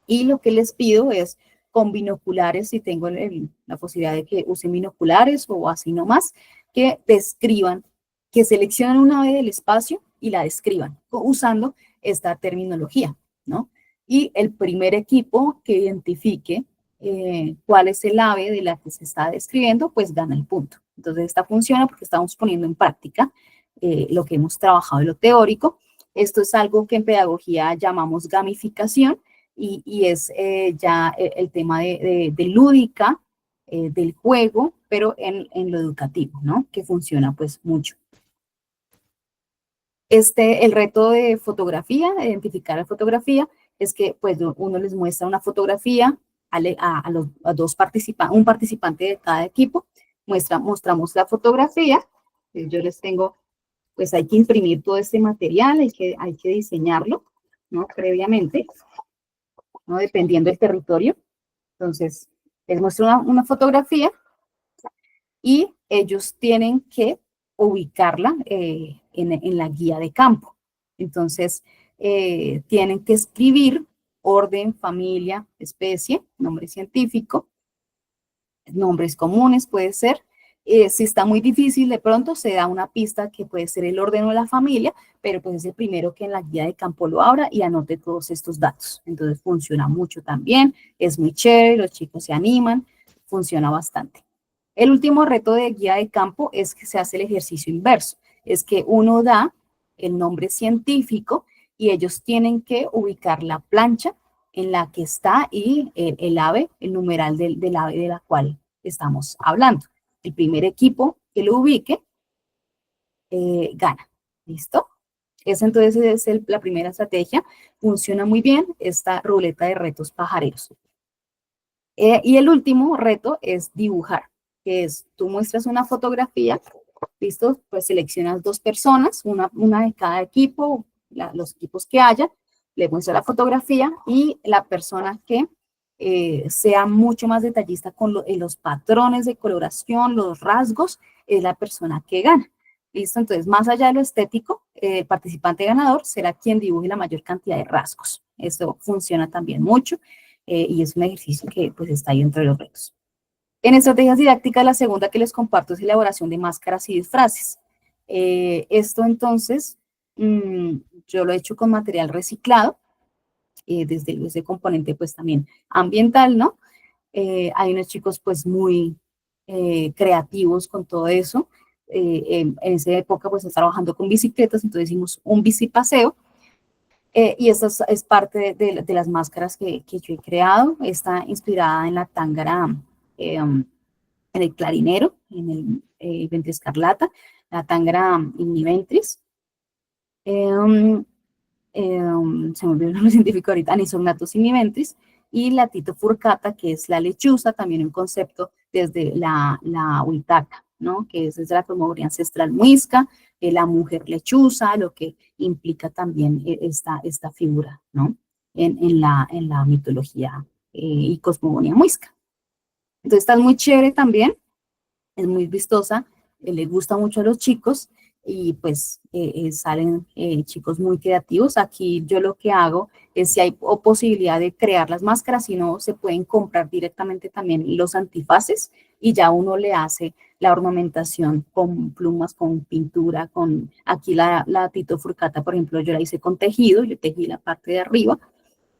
y lo que les pido es con binoculares, si tengo la posibilidad de que usen binoculares o así nomás, que describan, que seleccionen una ave del espacio y la describan usando esta terminología, ¿no? Y el primer equipo que identifique cuál es el ave de la que se está describiendo, pues gana el punto. Entonces, esta funciona porque estamos poniendo en práctica lo que hemos trabajado en lo teórico. Esto es algo que en pedagogía llamamos gamificación y es ya el tema de lúdica, del juego, pero en lo educativo, ¿no? Que funciona pues mucho. El reto de fotografía, de identificar la fotografía, es que pues uno les muestra una fotografía a dos participantes, un participante de cada equipo, mostramos la fotografía, yo les tengo, pues hay que imprimir todo este material, hay que diseñarlo, ¿no? Previamente, ¿no? Dependiendo del territorio. Entonces, les muestro una fotografía y ellos tienen que ubicarla en la guía de campo. Entonces, tienen que escribir orden, familia, especie, nombre científico, nombres comunes puede ser. Si está muy difícil, de pronto se da una pista que puede ser el orden o la familia, pero pues es el primero que en la guía de campo lo abra y anote todos estos datos. Entonces funciona mucho también, es muy chévere, los chicos se animan, funciona bastante. El último reto de guía de campo es que se hace el ejercicio inverso, es que uno da el nombre científico y ellos tienen que ubicar la plancha en la que está y el ave, el numeral del ave de la cual estamos hablando. El primer equipo que lo ubique gana. ¿Listo? Esa entonces es la primera estrategia. Funciona muy bien esta ruleta de retos pajareros. Y el último reto es dibujar, que es tú muestras una fotografía, ¿listo? Pues seleccionas dos personas, una de cada equipo, los equipos que haya, le muestras la fotografía y la persona que sea mucho más detallista con los patrones de coloración, los rasgos, es la persona que gana. ¿Listo? Entonces, más allá de lo estético, el participante ganador será quien dibuje la mayor cantidad de rasgos. Esto funciona también mucho y es un ejercicio que pues está ahí dentro de los retos. En estrategias didácticas, la segunda que les comparto es elaboración de máscaras y disfraces. Esto entonces, yo lo he hecho con material reciclado, desde ese componente pues también ambiental, ¿no? Hay unos chicos pues muy creativos con todo eso. En esa época pues trabajando con bicicletas, entonces hicimos un bicipaseo. Y esta es parte de las máscaras que yo he creado. Está inspirada en la tángara, en el clarinero, en el ventre escarlata, la tángara inniventris. Se me olvidó el nombre científico ahorita, Anisognathus inniventris, y la Tito furcata, que es la lechuza, también un concepto desde la huitaca, ¿no? Que es desde la cosmogonía ancestral muisca, la mujer lechuza, lo que implica también esta figura, ¿no? En la mitología y cosmogonía muisca. Entonces, está muy chévere también, es muy vistosa, le gusta mucho a los chicos y pues salen chicos muy creativos. Aquí yo lo que hago es si hay posibilidad de crear las máscaras, si no se pueden comprar directamente también los antifaces y ya uno le hace la ornamentación con plumas, con pintura, con aquí la Tito Furcata, por ejemplo, yo la hice con tejido, yo tejí la parte de arriba,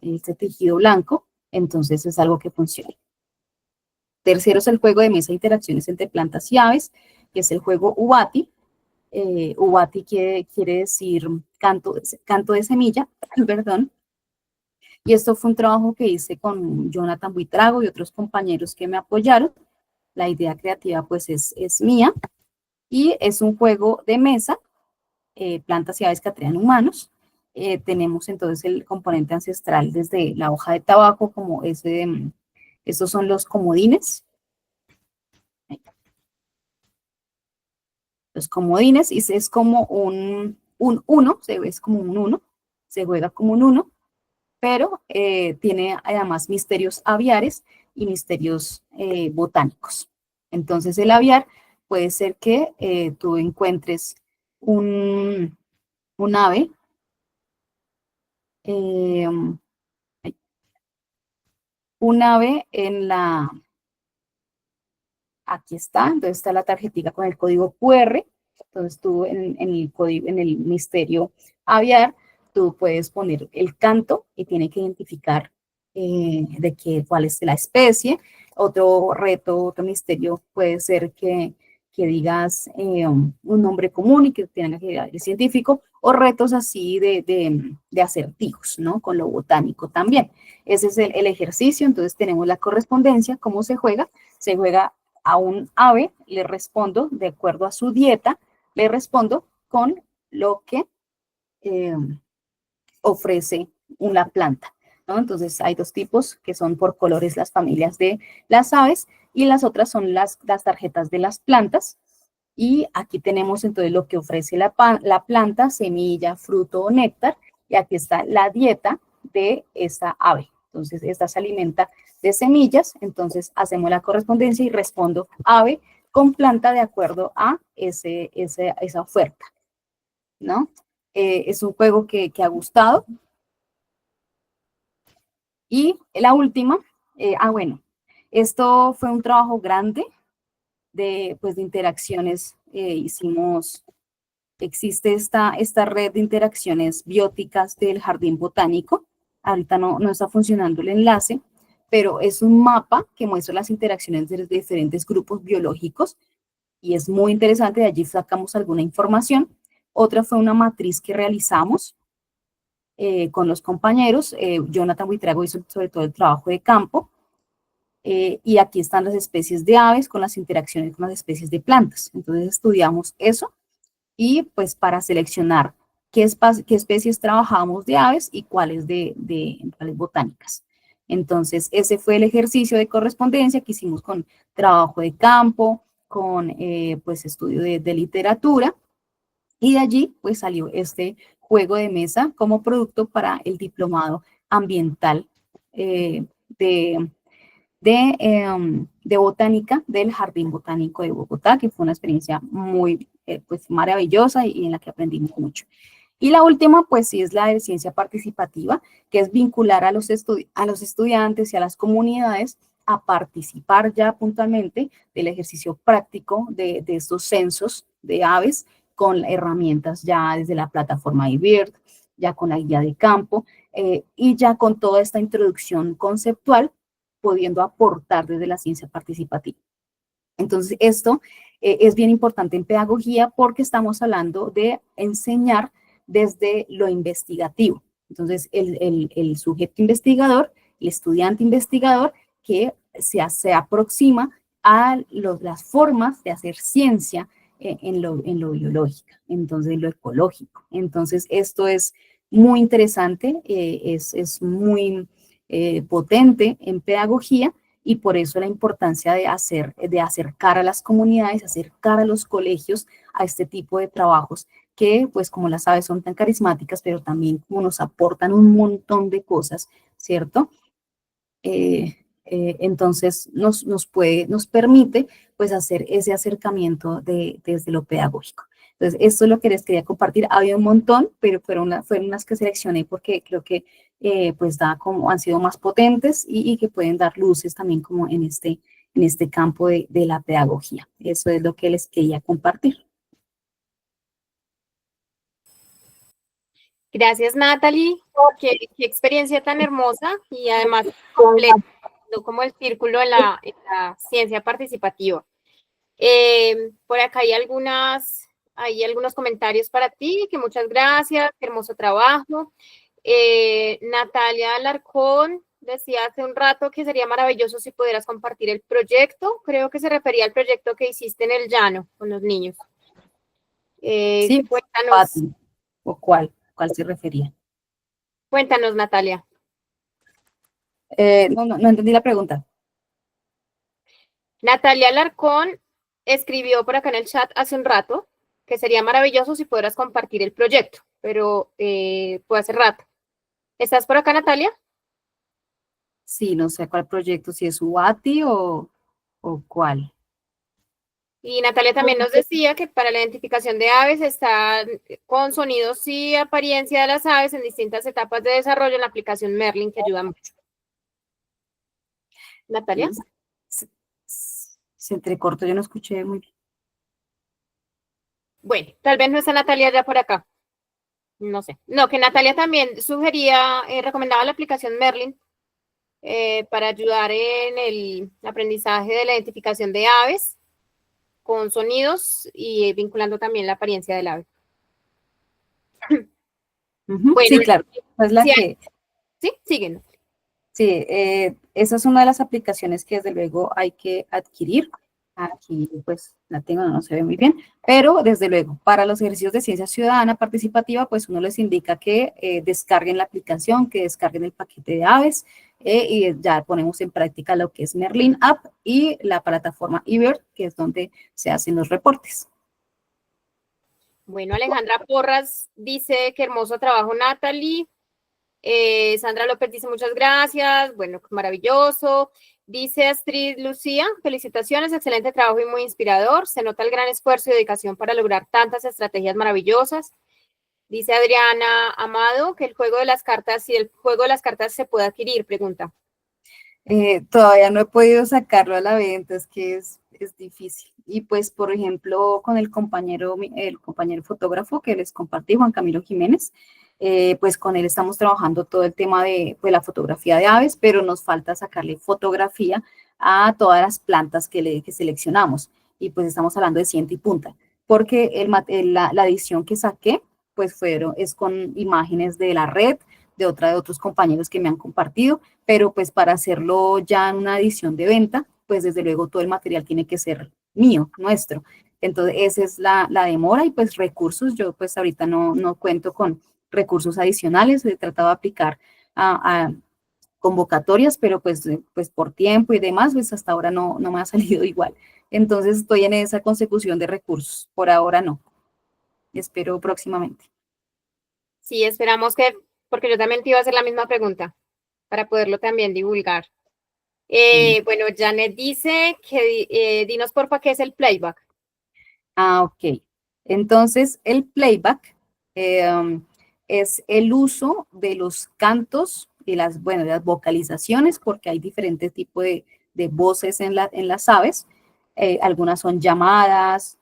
este tejido blanco, entonces es algo que funciona. Tercero es el juego de mesa de interacciones entre plantas y aves, que es el juego Ubati. Ubati quiere decir canto de semilla, perdón. Y esto fue un trabajo que hice con Jonathan Buitrago y otros compañeros que me apoyaron. La idea creativa pues es mía. Y es un juego de mesa, plantas y aves que atraen humanos. Tenemos entonces el componente ancestral desde la hoja de tabaco, como estos son los comodines. Los comodines, y es como un uno, es como un uno, se juega como un uno, pero tiene además misterios aviares y misterios botánicos. Entonces el aviar puede ser que tú encuentres un ave, un ave en la, aquí está, entonces está la tarjetita con el código QR, entonces tú en el misterio aviar, tú puedes poner el canto y tiene que identificar cuál es la especie. Otro reto, otro misterio puede ser que digas un nombre común y que tenga que dar el científico, o retos así de acertijos, ¿no? Con lo botánico también. Ese es el ejercicio, entonces tenemos la correspondencia, ¿cómo se juega? Se juega a un ave, le respondo de acuerdo a su dieta, le respondo con lo que eh, ofrece una planta, ¿no? Entonces hay dos tipos que son por colores las familias de las aves y las otras son las tarjetas de las plantas. Y aquí tenemos entonces lo que ofrece la planta, semilla, fruto o néctar, y aquí está la dieta de esa ave. Entonces, esta se alimenta de semillas, entonces hacemos la correspondencia y respondo ave con planta de acuerdo a esa oferta, ¿no? Es un juego que ha gustado. Y la última, bueno, esto fue un trabajo grande pues, de interacciones. Existe esta red de interacciones bióticas del Jardín Botánico. Ahorita no está funcionando el enlace, pero es un mapa que muestra las interacciones de diferentes grupos biológicos y es muy interesante, de allí sacamos alguna información. Otra fue una matriz que realizamos con los compañeros. Jonathan Buitrago hizo sobre todo el trabajo de campo. Y aquí están las especies de aves con las interacciones con las especies de plantas. Entonces estudiamos eso y pues para seleccionar qué especies trabajamos de aves y cuáles cuáles botánicas. Entonces ese fue el ejercicio de correspondencia que hicimos con trabajo de campo, con pues estudio de literatura, y de allí pues salió este juego de mesa como producto para el diplomado ambiental de de botánica del Jardín Botánico de Bogotá, que fue una experiencia muy pues, maravillosa y en la que aprendimos mucho. Y la última, pues sí, es la de ciencia participativa, que es vincular a los estudiantes y a las comunidades a participar ya puntualmente del ejercicio práctico de estos censos de aves con herramientas ya desde la plataforma eBird, ya con la guía de campo y ya con toda esta introducción conceptual pudiendo aportar desde la ciencia participativa. Entonces, esto es bien importante en pedagogía porque estamos hablando de enseñar desde lo investigativo. Entonces, el sujeto investigador, el estudiante investigador que se aproxima a las formas de hacer ciencia en lo biológico, entonces en lo ecológico. Entonces, esto es muy interesante, es muy potente en pedagogía y por eso la importancia de acercar a las comunidades, acercar a los colegios a este tipo de trabajos que, pues como las aves son tan carismáticas, pero también como nos aportan un montón de cosas, ¿cierto? Entonces nos permite pues hacer ese acercamiento desde lo pedagógico. Entonces, esto es lo que les quería compartir. Había un montón, pero fueron unas que seleccioné porque creo que pues han sido más potentes y que pueden dar luces también como en este campo de la pedagogía. Eso es lo que les quería compartir. Gracias, Natalie. Qué experiencia tan hermosa y además completa, como el círculo en la ciencia participativa. Por acá hay algunos comentarios para ti, que muchas gracias, qué hermoso trabajo. Natalia Alarcón decía hace un rato que sería maravilloso si pudieras compartir el proyecto. Creo que se refería al proyecto que hiciste en el llano con los niños. Sí, Cuéntanos. ¿O cuál se refería? Cuéntanos, Natalia. No entendí la pregunta. Natalia Alarcón escribió por acá en el chat hace un rato que sería maravilloso si pudieras compartir el proyecto, pero fue hace rato. ¿Estás por acá, Natalia? Sí, no sé cuál proyecto, si es UATI o cuál. Y Natalia también nos decía que para la identificación de aves está con sonidos y apariencia de las aves en distintas etapas de desarrollo en la aplicación Merlin, que ayuda mucho. Natalia. Se entrecortó, yo no escuché muy bien. Bueno, tal vez no está Natalia ya por acá. No sé. No, que Natalia también sugería, recomendaba la aplicación Merlin para ayudar en el aprendizaje de la identificación de aves con sonidos y vinculando también la apariencia del ave. Bueno, Sí, claro. Es la sí, que, sí, siguen. sí, esa es una de las aplicaciones que desde luego hay que adquirir. Aquí pues la tengo, no se ve muy bien, pero desde luego para los ejercicios de ciencia ciudadana participativa, pues uno les indica que descarguen la aplicación, que descarguen el paquete de aves y ya ponemos en práctica lo que es Merlin App y la plataforma eBird, que es donde se hacen los reportes. Bueno, Alejandra Porras dice que hermoso trabajo, Natalie. Sandra López dice muchas gracias. Bueno, maravilloso. Dice Astrid Lucía, felicitaciones, excelente trabajo y muy inspirador. Se nota el gran esfuerzo y dedicación para lograr tantas estrategias maravillosas. Dice Adriana Amado que el juego de las cartas, si el juego de las cartas se puede adquirir, pregunta. Todavía no he podido sacarlo a la venta, es que es difícil. Y pues, por ejemplo, con el compañero fotógrafo que les compartí, Juan Camilo Jiménez, pues con él estamos trabajando todo el tema de pues, la fotografía de aves, pero nos falta sacarle fotografía a todas las plantas que seleccionamos. Y pues estamos hablando de ciento y punta, porque la edición que saqué, pues es con imágenes de la red, de otros compañeros que me han compartido, pero pues para hacerlo ya en una edición de venta, pues desde luego todo el material tiene que ser mío, nuestro. Entonces esa es la demora y pues recursos, yo pues ahorita no cuento con recursos adicionales, he tratado de aplicar a convocatorias, pero pues por tiempo y demás, pues hasta ahora no me ha salido igual. Entonces estoy en esa consecución de recursos, por ahora no, espero próximamente. Sí, esperamos que, porque yo también te iba a hacer la misma pregunta para poderlo también divulgar. Bueno, Janet dice que dinos porfa qué es el playback. Ok. Entonces, el playback es el uso de los cantos y las vocalizaciones, porque hay diferentes tipos de voces en las aves. Algunas son llamadas,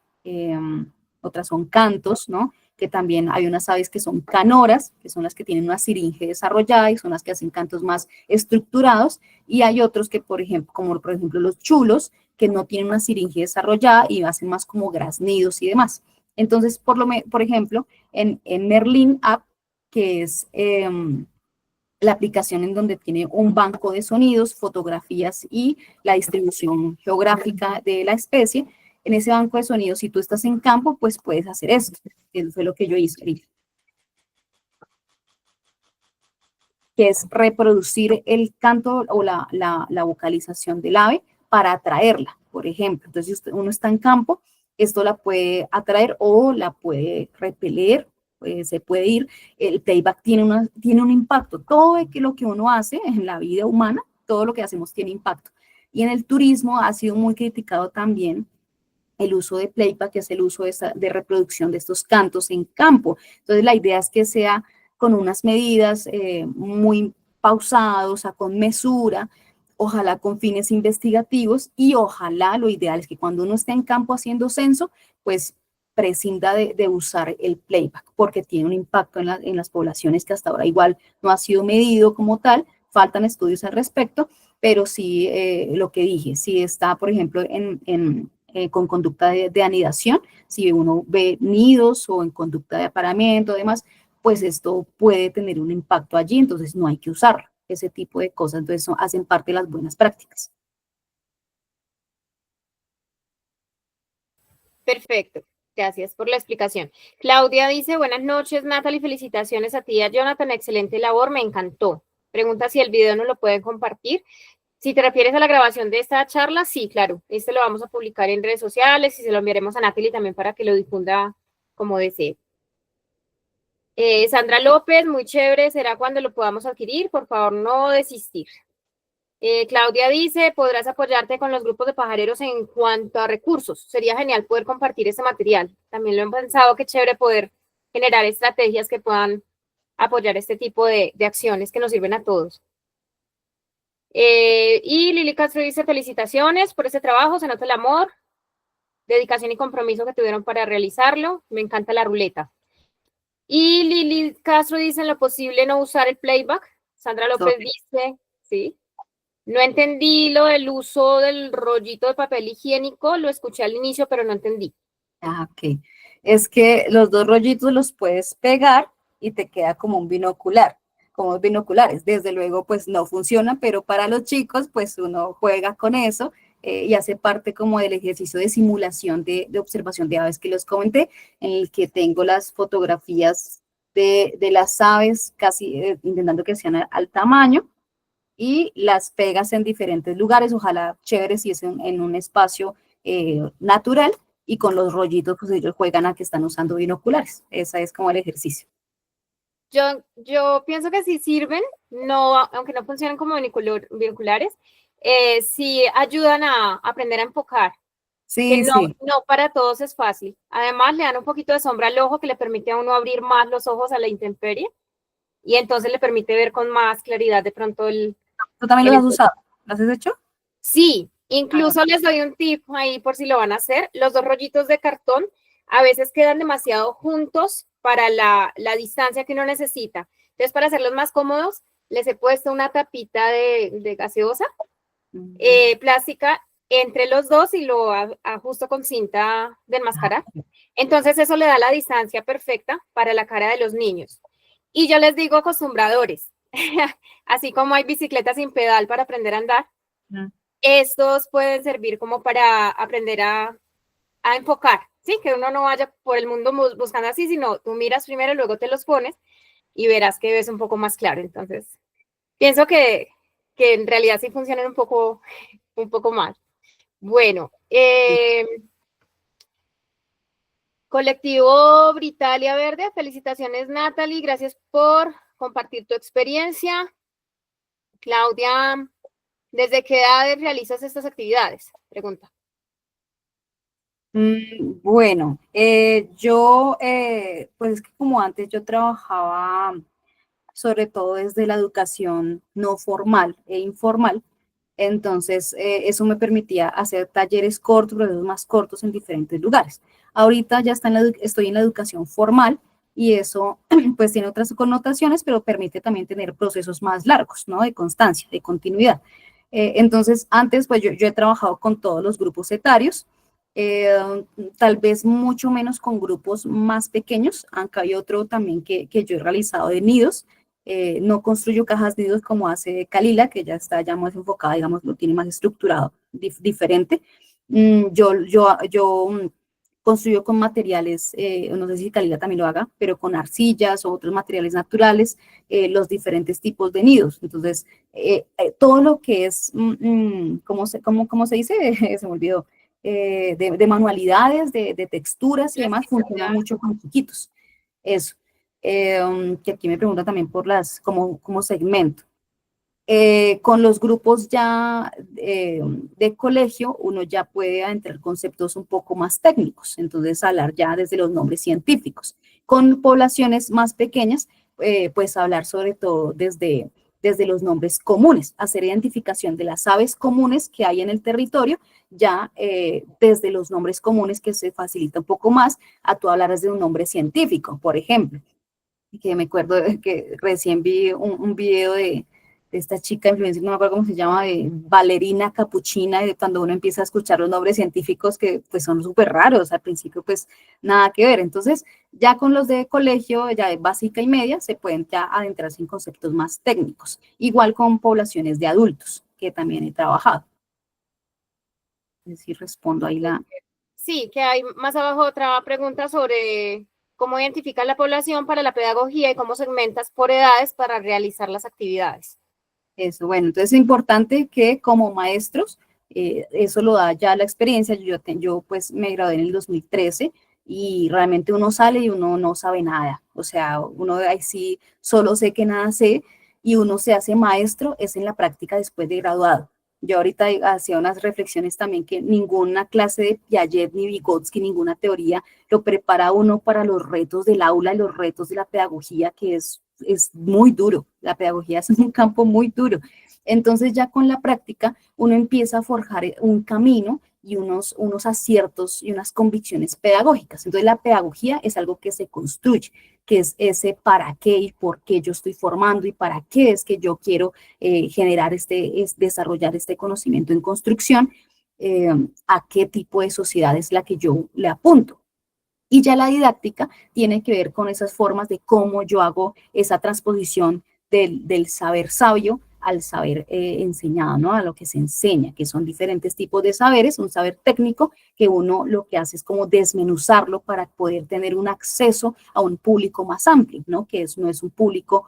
otras son cantos, ¿no? Que también hay unas aves que son canoras, que son las que tienen una siringe desarrollada y son las que hacen cantos más estructurados, y hay otros que, por ejemplo, como por ejemplo los chulos, que no tienen una siringe desarrollada y hacen más como graznidos y demás. Entonces, por ejemplo, en Merlin App, que es la aplicación en donde tiene un banco de sonidos, fotografías y la distribución geográfica de la especie, en ese banco de sonidos, si tú estás en campo, pues puedes hacer esto. Eso fue lo que yo hice ahorita. Que es reproducir el canto o la vocalización del ave para atraerla, por ejemplo. Entonces, si uno está en campo, esto la puede atraer o la puede repeler, se puede ir. El playback tiene un impacto. Todo lo que uno hace en la vida humana, todo lo que hacemos tiene impacto. Y en el turismo ha sido muy criticado también el uso de playback, que es el uso de reproducción de estos cantos en campo. Entonces, la idea es que sea con unas medidas muy pausadas, o sea, con mesura, ojalá con fines investigativos y ojalá lo ideal es que cuando uno esté en campo haciendo censo, pues prescinda de usar el playback porque tiene un impacto en las poblaciones que hasta ahora igual no ha sido medido como tal, faltan estudios al respecto, pero sí lo que dije, si está, por ejemplo, con conducta de anidación, si uno ve nidos o en conducta de apareamiento, además, pues esto puede tener un impacto allí, entonces no hay que usarlo, ese tipo de cosas, entonces hacen parte de las buenas prácticas. Perfecto. Gracias por la explicación. Claudia dice, buenas noches, Natalie, felicitaciones a ti y a Jonathan, excelente labor, me encantó. Pregunta si el video no lo pueden compartir. Si te refieres a la grabación de esta charla, sí, claro. Este lo vamos a publicar en redes sociales y se lo enviaremos a Natalie también para que lo difunda como desee. Sandra López, muy chévere, será cuando lo podamos adquirir. Por favor, no desistir. Claudia dice, podrás apoyarte con los grupos de pajareros en cuanto a recursos. Sería genial poder compartir este material. También lo he pensado, qué chévere poder generar estrategias que puedan apoyar este tipo de acciones que nos sirven a todos. Y Lili Castro dice, felicitaciones por ese trabajo, se nota el amor, dedicación y compromiso que tuvieron para realizarlo. Me encanta la ruleta. Y Lili Castro dice, en lo posible no usar el playback. Sandra López dice, sí. No entendí lo del uso del rollito de papel higiénico, lo escuché al inicio, pero no entendí. Ah, ok. Es que los dos rollitos los puedes pegar y te queda como un binocular, como binoculares. Desde luego, pues no funciona, pero para los chicos, pues uno juega con eso y hace parte como del ejercicio de simulación de observación de aves que los comenté, en el que tengo las fotografías de las aves casi intentando que sean al tamaño y las pegas en diferentes lugares, ojalá chévere si es en un espacio natural, y con los rollitos pues ellos juegan a que están usando binoculares. Ese es como el ejercicio. Yo pienso que sí sirven, no, aunque no funcionan como binoculares, sí ayudan a aprender a enfocar, que Sí, no, sí. no para todos es fácil. Además, le dan un poquito de sombra al ojo que le permite a uno abrir más los ojos a la intemperie y entonces le permite ver con más claridad de pronto ¿Tú también el los has entorno. usado? ¿Los has hecho? Sí, Ah, bueno. incluso les doy un tip ahí por si lo van a hacer. Los dos rollitos de cartón a veces quedan demasiado juntos para la distancia que uno necesita. Entonces, para hacerlos más cómodos, les he puesto una tapita de gaseosa plástica entre los dos y lo ajusto con cinta de enmascarar. Entonces, eso le da la distancia perfecta para la cara de los niños. Y yo les digo acostumbradores, así como hay bicicletas sin pedal para aprender a andar, estos pueden servir como para aprender a enfocar, ¿sí? Que uno no vaya por el mundo buscando así, sino tú miras primero, luego te los pones y verás que ves un poco más claro. Entonces, pienso que en realidad sí funcionan un poco más. Bueno, Colectivo Britalia Verde, felicitaciones Natalie, gracias por compartir tu experiencia. Claudia, ¿desde qué edad realizas estas actividades? Pregunta. Bueno, yo, pues es que como antes yo trabajaba sobre todo desde la educación no formal e informal, entonces eso me permitía hacer talleres cortos, procesos más cortos en diferentes lugares. Ahorita ya estoy en la educación formal y eso pues tiene otras connotaciones, pero permite también tener procesos más largos, ¿no? De constancia, de continuidad. Entonces, antes pues yo he trabajado con todos los grupos etarios, tal vez mucho menos con grupos más pequeños, aunque hay otro también que yo he realizado de nidos. No construyo cajas nidos como hace Kalila, que ya está ya más enfocada, digamos, lo tiene más estructurado, diferente. Yo construyo con materiales, no sé si Kalila también lo haga, pero con arcillas o otros materiales naturales, los diferentes tipos de nidos. Entonces, todo lo que es, ¿cómo se dice? Se me olvidó. De manualidades, de texturas y demás, funciona mucho con chiquitos. Eso. Que aquí me pregunta también por como segmento. Con los grupos ya de colegio, uno ya puede entrar conceptos un poco más técnicos, entonces hablar ya desde los nombres científicos. Con poblaciones más pequeñas, pues hablar sobre todo desde los nombres comunes, hacer identificación de las aves comunes que hay en el territorio, ya desde los nombres comunes que se facilita un poco más a tú hablar desde un nombre científico, por ejemplo. Que me acuerdo de que recién vi un video de esta chica influencer, no me acuerdo cómo se llama, de Valerina Capuchina, de cuando uno empieza a escuchar los nombres científicos que pues son súper raros, al principio pues nada que ver. Entonces ya con los de colegio, ya de básica y media, se pueden ya adentrarse en conceptos más técnicos, igual con poblaciones de adultos, que también he trabajado. Es decir, respondo ahí la... Sí, que hay más abajo otra pregunta sobre cómo identificas la población para la pedagogía y cómo segmentas por edades para realizar las actividades. Eso, bueno, entonces es importante que como maestros, eso lo da ya la experiencia. Yo pues me gradué en el 2013 y realmente uno sale y uno no sabe nada. O sea, uno ahí sí solo sé que nada sé, y uno se hace maestro es en la práctica después de graduado. Yo ahorita hacía unas reflexiones también que ninguna clase de Piaget ni Vygotsky, ninguna teoría lo prepara a uno para los retos del aula y los retos de la pedagogía, que es muy duro. La pedagogía es un campo muy duro. Entonces ya con la práctica uno empieza a forjar un camino y unos aciertos y unas convicciones pedagógicas. Entonces la pedagogía es algo que se construye, que es ese para qué y por qué yo estoy formando y para qué es que yo quiero generar desarrollar este conocimiento en construcción, a qué tipo de sociedad es la que yo le apunto. Y ya la didáctica tiene que ver con esas formas de cómo yo hago esa transposición del saber sabio al saber enseñado, ¿no? A lo que se enseña, que son diferentes tipos de saberes, un saber técnico que uno lo que hace es como desmenuzarlo para poder tener un acceso a un público más amplio, ¿no? Que no es un público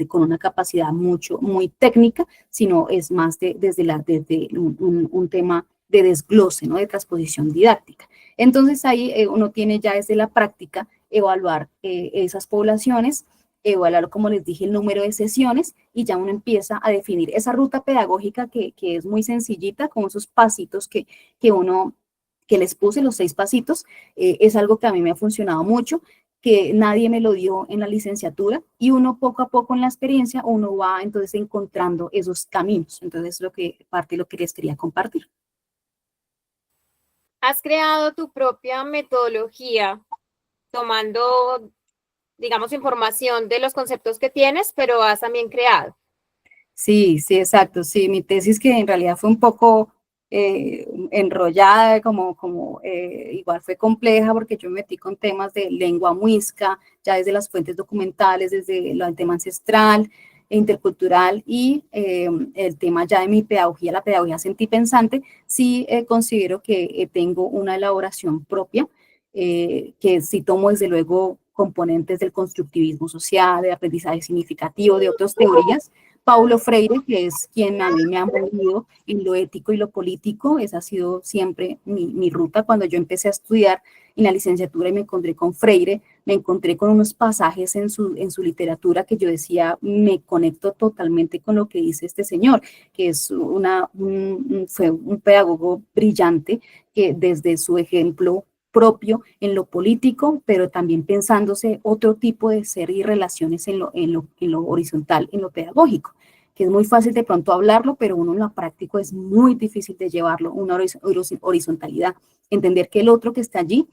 con una capacidad muy técnica, sino es más desde un tema de desglose, ¿no? De transposición didáctica. Entonces ahí uno tiene ya desde la práctica evaluar esas poblaciones, evaluar, como les dije, el número de sesiones y ya uno empieza a definir esa ruta pedagógica que es muy sencillita, con esos pasitos que les puse, los 6 pasitos, es algo que a mí me ha funcionado mucho, que nadie me lo dio en la licenciatura y uno poco a poco en la experiencia, uno va entonces encontrando esos caminos. Entonces parte de lo que les quería compartir. ¿Has creado tu propia metodología tomando, digamos, información de los conceptos que tienes, pero has también creado? Sí, sí, exacto. Sí, mi tesis que en realidad fue un poco enrollada, igual fue compleja porque yo me metí con temas de lengua muisca, ya desde las fuentes documentales, desde el tema ancestral, intercultural y el tema ya de mi pedagogía, la pedagogía sentipensante, sí considero que tengo una elaboración propia, que sí tomo desde luego componentes del constructivismo social, de aprendizaje significativo, de otras teorías. Paulo Freire, que es quien a mí me ha movido en lo ético y lo político, esa ha sido siempre mi ruta. Cuando yo empecé a estudiar en la licenciatura y me encontré con Freire, me encontré con unos pasajes en su literatura que yo decía, me conecto totalmente con lo que dice este señor, que es fue un pedagogo brillante que desde su ejemplo propio en lo político, pero también pensándose otro tipo de ser y relaciones en lo horizontal, en lo pedagógico, que es muy fácil de pronto hablarlo, pero uno en lo práctico es muy difícil de llevarlo, una horizontalidad, entender que el otro que está allí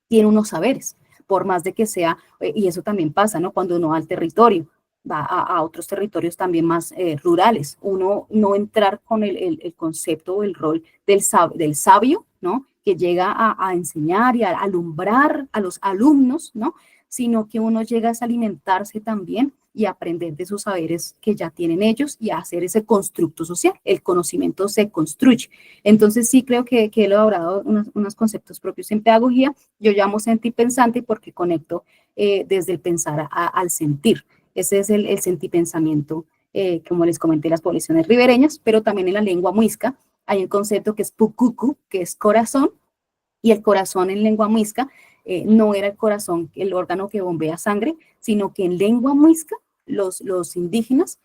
tiene unos saberes, por más de que sea, y eso también pasa, ¿no? Cuando uno va al territorio, va a otros territorios también más rurales, uno no entrar con el concepto o el rol del sabio, ¿no? Que llega a enseñar y a alumbrar a los alumnos, ¿no? Sino que uno llega a alimentarse también y aprender de esos saberes que ya tienen ellos y a hacer ese constructo social. El conocimiento se construye. Entonces sí creo que he elaborado unos conceptos propios en pedagogía. Yo llamo sentipensante porque conecto desde el pensar al sentir. Ese es el sentipensamiento, como les comenté, las poblaciones ribereñas, pero también en la lengua muisca hay un concepto que es pucucu, que es corazón, y el corazón en lengua muisca no era el corazón, el órgano que bombea sangre, sino que en lengua muisca los indígenas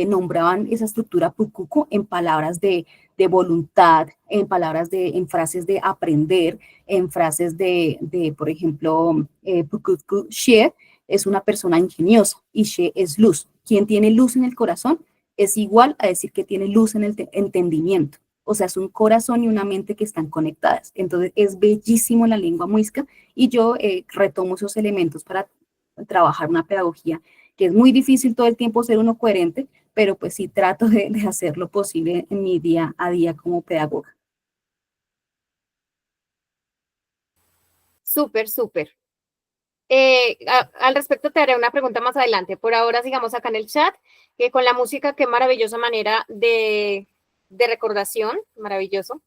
nombraban esa estructura pucuco en palabras de voluntad, en frases de aprender, en frases por ejemplo, pucucu she es una persona ingeniosa y she es luz. Quien tiene luz en el corazón es igual a decir que tiene luz en el entendimiento. O sea, es un corazón y una mente que están conectadas. Entonces, es bellísimo la lengua muisca y yo retomo esos elementos para trabajar una pedagogía que es muy difícil todo el tiempo ser uno coherente, pero pues sí trato de hacer lo posible en mi día a día como pedagoga. Súper, súper. Al respecto te haré una pregunta más adelante. Por ahora sigamos acá en el chat, que con la música, qué maravillosa manera de recordación, maravilloso.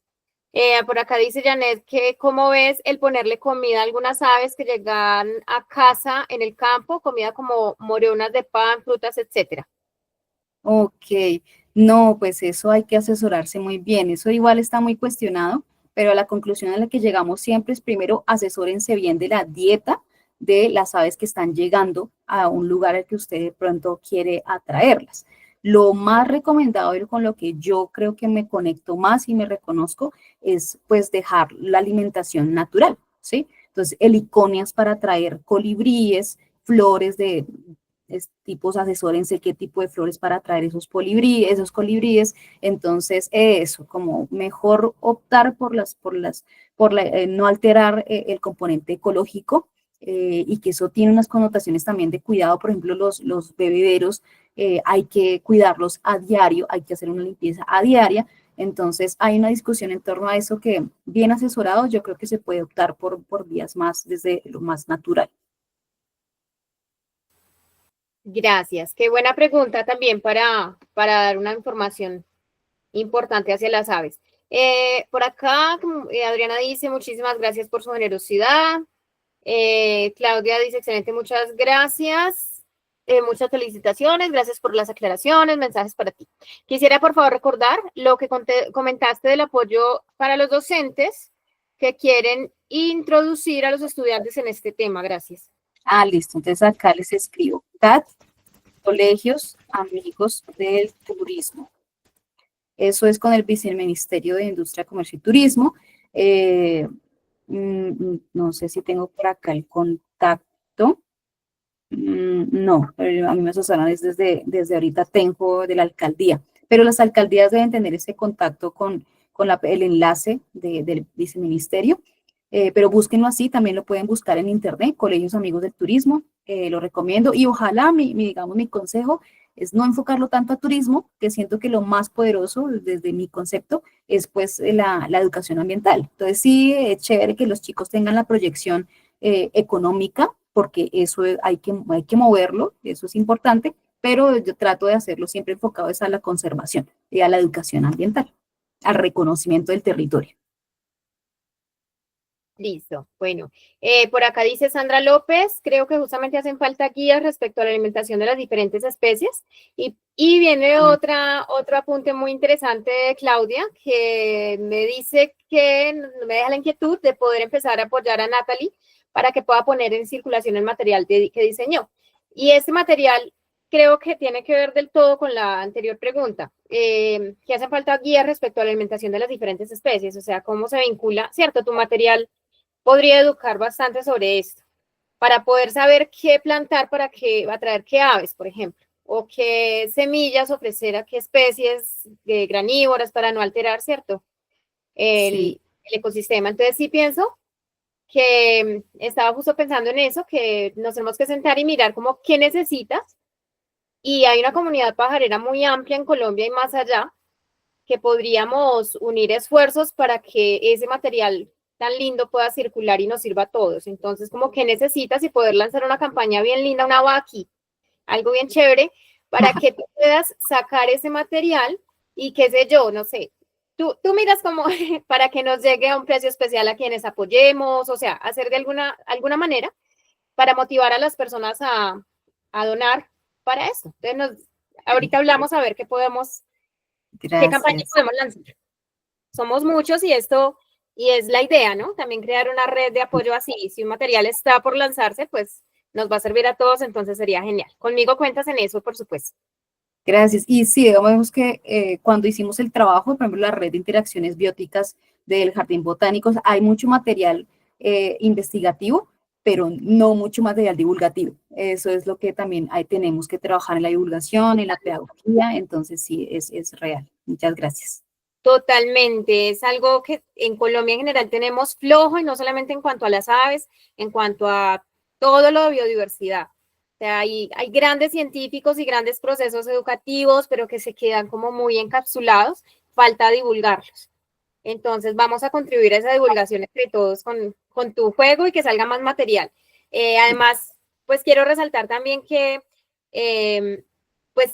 Por acá dice Janet que cómo ves el ponerle comida a algunas aves que llegan a casa en el campo, comida como moronas de pan, frutas, etcétera. Ok, no, pues eso hay que asesorarse muy bien, eso igual está muy cuestionado, pero la conclusión a la que llegamos siempre es primero asesórense bien de la dieta de las aves que están llegando a un lugar al que usted de pronto quiere atraerlas. Lo más recomendado y con lo que yo creo que me conecto más y me reconozco es pues dejar la alimentación natural, ¿sí? Entonces, heliconias para atraer colibríes, flores tipos, asesórense qué tipo de flores para traer esos colibríes, entonces eso, como mejor optar no alterar el componente ecológico, y que eso tiene unas connotaciones también de cuidado. Por ejemplo, los bebederos, hay que cuidarlos a diario, hay que hacer una limpieza a diaria. Entonces hay una discusión en torno a eso que, bien asesorado, yo creo que se puede optar por vías más desde lo más natural. Gracias. Qué buena pregunta también para dar una información importante hacia las aves. Por acá, Adriana dice, muchísimas gracias por su generosidad. Claudia dice, excelente, muchas gracias. Muchas felicitaciones, gracias por las aclaraciones, mensajes para ti. Quisiera, por favor, recordar lo que comentaste del apoyo para los docentes que quieren introducir a los estudiantes en este tema. Gracias. Listo. Entonces acá les escribo. CAT, Colegios Amigos del Turismo. Eso es con el Viceministerio de Industria, Comercio y Turismo. No sé si tengo por acá el contacto. No, a mí me asesoran desde ahorita tengo de la alcaldía, pero las alcaldías deben tener ese contacto con el enlace del viceministerio, pero búsquenlo así, también lo pueden buscar en internet, Colegios Amigos del Turismo, lo recomiendo, y ojalá digamos, mi consejo es no enfocarlo tanto a turismo, que siento que lo más poderoso desde mi concepto es pues la educación ambiental. Entonces sí, es chévere que los chicos tengan la proyección económica, porque eso hay que moverlo, eso es importante, pero yo trato de hacerlo siempre enfocado a la conservación y a la educación ambiental, al reconocimiento del territorio. Listo. Bueno, por acá dice Sandra López, creo que justamente hacen falta guías respecto a la alimentación de las diferentes especies. Y viene otro apunte muy interesante de Claudia, que me dice que me deja la inquietud de poder empezar a apoyar a Natalie para que pueda poner en circulación el material que diseñó. Y este material creo que tiene que ver del todo con la anterior pregunta, que hacen falta guías respecto a la alimentación de las diferentes especies, o sea, cómo se vincula, ¿cierto? Tu material podría educar bastante sobre esto, para poder saber qué plantar para atraer qué aves, por ejemplo, o qué semillas ofrecer a qué especies de granívoras para no alterar, ¿cierto? El ecosistema. Entonces sí pienso que estaba justo pensando en eso, que nos tenemos que sentar y mirar como qué necesitas, y hay una comunidad pajarera muy amplia en Colombia y más allá, que podríamos unir esfuerzos para que ese material tan lindo pueda circular y nos sirva a todos. Entonces, como que necesitas y poder lanzar una campaña bien linda, una vaqui, algo bien chévere, para que tú puedas sacar ese material y qué sé yo, no sé, tú miras como para que nos llegue a un precio especial a quienes apoyemos, o sea, hacer de alguna manera para motivar a las personas a donar para eso. Entonces, ahorita hablamos a ver qué podemos, qué campaña podemos lanzar. Somos muchos y es la idea, ¿no? También crear una red de apoyo así. Si un material está por lanzarse, pues nos va a servir a todos, entonces sería genial. Conmigo cuentas en eso, por supuesto. Gracias. Y sí, digamos que cuando hicimos el trabajo, por ejemplo, la red de interacciones bióticas del Jardín Botánico, hay mucho material investigativo, pero no mucho material divulgativo. Eso es lo que también tenemos que trabajar en la divulgación, en la pedagogía, entonces sí, es real. Muchas gracias. Totalmente, es algo que en Colombia en general tenemos flojo, y no solamente en cuanto a las aves, en cuanto a todo lo de biodiversidad. O sea, hay grandes científicos y grandes procesos educativos, pero que se quedan como muy encapsulados, falta divulgarlos. Entonces vamos a contribuir a esa divulgación entre todos con tu juego y que salga más material. Además, pues quiero resaltar también que, pues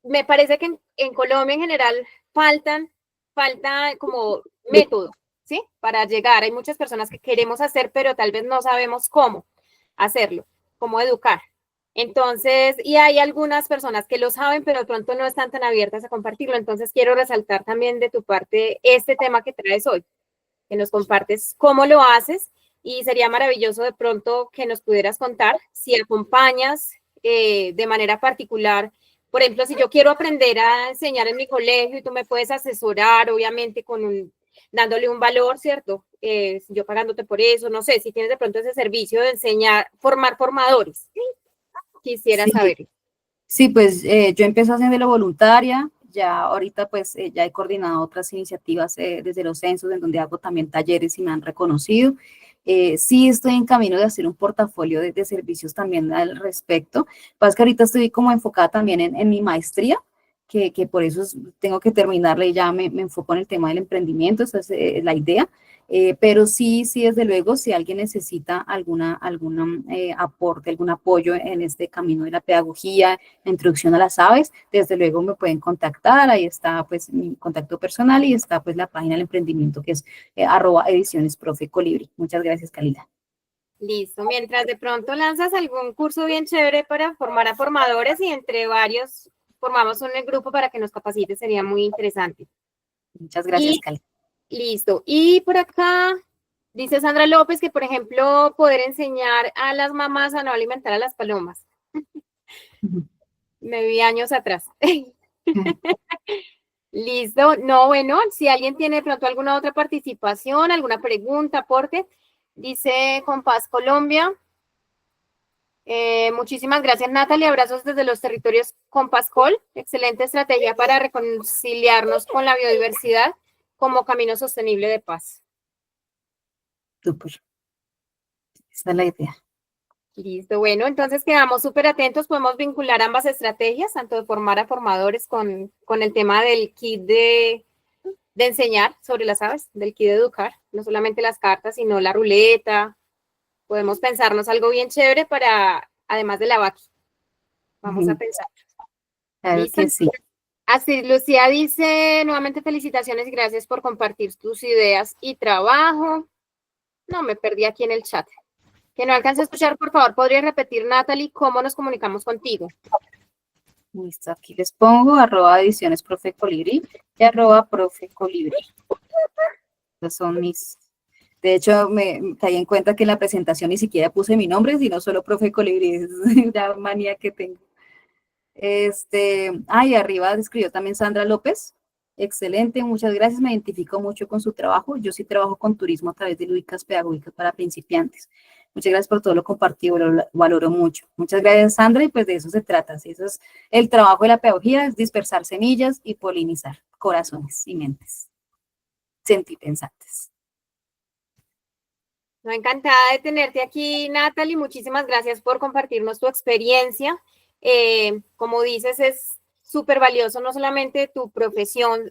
me parece que en Colombia en general falta como método, ¿sí? Para llegar. Hay muchas personas que queremos hacer, pero tal vez no sabemos cómo hacerlo, cómo educar. Entonces, y hay algunas personas que lo saben, pero de pronto no están tan abiertas a compartirlo. Entonces, quiero resaltar también de tu parte este tema que traes hoy, que nos compartes cómo lo haces, y sería maravilloso de pronto que nos pudieras contar si acompañas de manera particular. Por ejemplo, si yo quiero aprender a enseñar en mi colegio y tú me puedes asesorar, obviamente dándole un valor, ¿cierto? Yo pagándote por eso, no sé, si tienes de pronto ese servicio de enseñar, formar formadores. Quisiera saber. Sí, pues yo empecé haciéndolo voluntaria, ya ahorita pues ya he coordinado otras iniciativas desde los censos, en donde hago también talleres y me han reconocido. Sí estoy en camino de hacer un portafolio de servicios también al respecto. Pasa que ahorita estoy como enfocada también en mi maestría, que por eso tengo que terminarla y ya me enfoco en el tema del emprendimiento, esa es la idea. Pero sí, sí, desde luego, si alguien necesita alguna aporte, algún apoyo en este camino de la pedagogía, la introducción a las aves, desde luego me pueden contactar, ahí está pues mi contacto personal y está pues la página del emprendimiento que es @ediciones Profe Colibrí. Muchas gracias, Kalila. Listo. Mientras de pronto lanzas algún curso bien chévere para formar a formadores y entre varios formamos un grupo para que nos capacite, sería muy interesante. Muchas gracias, Kalila. Listo. Y por acá dice Sandra López que, por ejemplo, poder enseñar a las mamás a no alimentar a las palomas. Me vi años atrás. Listo. No, bueno, si alguien tiene de pronto alguna otra participación, alguna pregunta, aporte, dice Compás Colombia. Muchísimas gracias, Natalie. Abrazos desde los territorios Compascol. Excelente estrategia para reconciliarnos con la biodiversidad como camino sostenible de paz. Súper. Esa es la idea. Listo, bueno, entonces quedamos súper atentos, podemos vincular ambas estrategias, tanto de formar a formadores con el tema del kit de enseñar sobre las aves, del kit de educar, no solamente las cartas, sino la ruleta, podemos pensarnos algo bien chévere para, además de la vaqui, vamos a pensar. Claro ¿Listo? que sí. Así, Lucía dice, nuevamente felicitaciones y gracias por compartir tus ideas y trabajo. No, me perdí aquí en el chat. Que no alcance a escuchar, por favor, ¿podría repetir, Natalie, cómo nos comunicamos contigo? Listo, aquí les pongo @ediciones Profe Colibrí y @Profe Colibrí. Estos son mis... De hecho, me caí en cuenta que en la presentación ni siquiera puse mi nombre, sino solo Profe Colibrí. Es la manía que tengo. Arriba escribió también Sandra López. Excelente, muchas gracias. Me identifico mucho con su trabajo. Yo sí trabajo con turismo a través de lúdicas pedagógicas para principiantes. Muchas gracias por todo lo compartido, lo valoro mucho. Muchas gracias, Sandra, y pues de eso se trata. ¿Sí? Eso es el trabajo de la pedagogía, es dispersar semillas y polinizar corazones y mentes sentipensantes. No, encantada de tenerte aquí, Natalie. Muchísimas gracias por compartirnos tu experiencia. Como dices, es súper valioso no solamente tu profesión,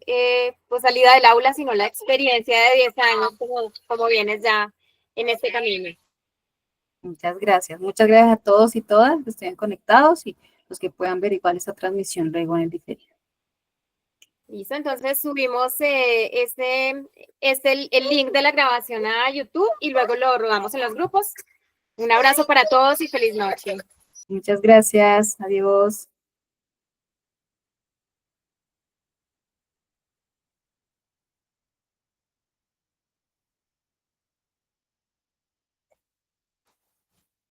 pues salida del aula, sino la experiencia de 10 años como vienes ya en este camino. Muchas gracias. Muchas gracias a todos y todas que estén conectados y los que puedan ver igual esta transmisión luego en el diferido. Listo, entonces subimos el link de la grabación a YouTube y luego lo rodamos en los grupos. Un abrazo para todos y feliz noche. Muchas gracias. Adiós.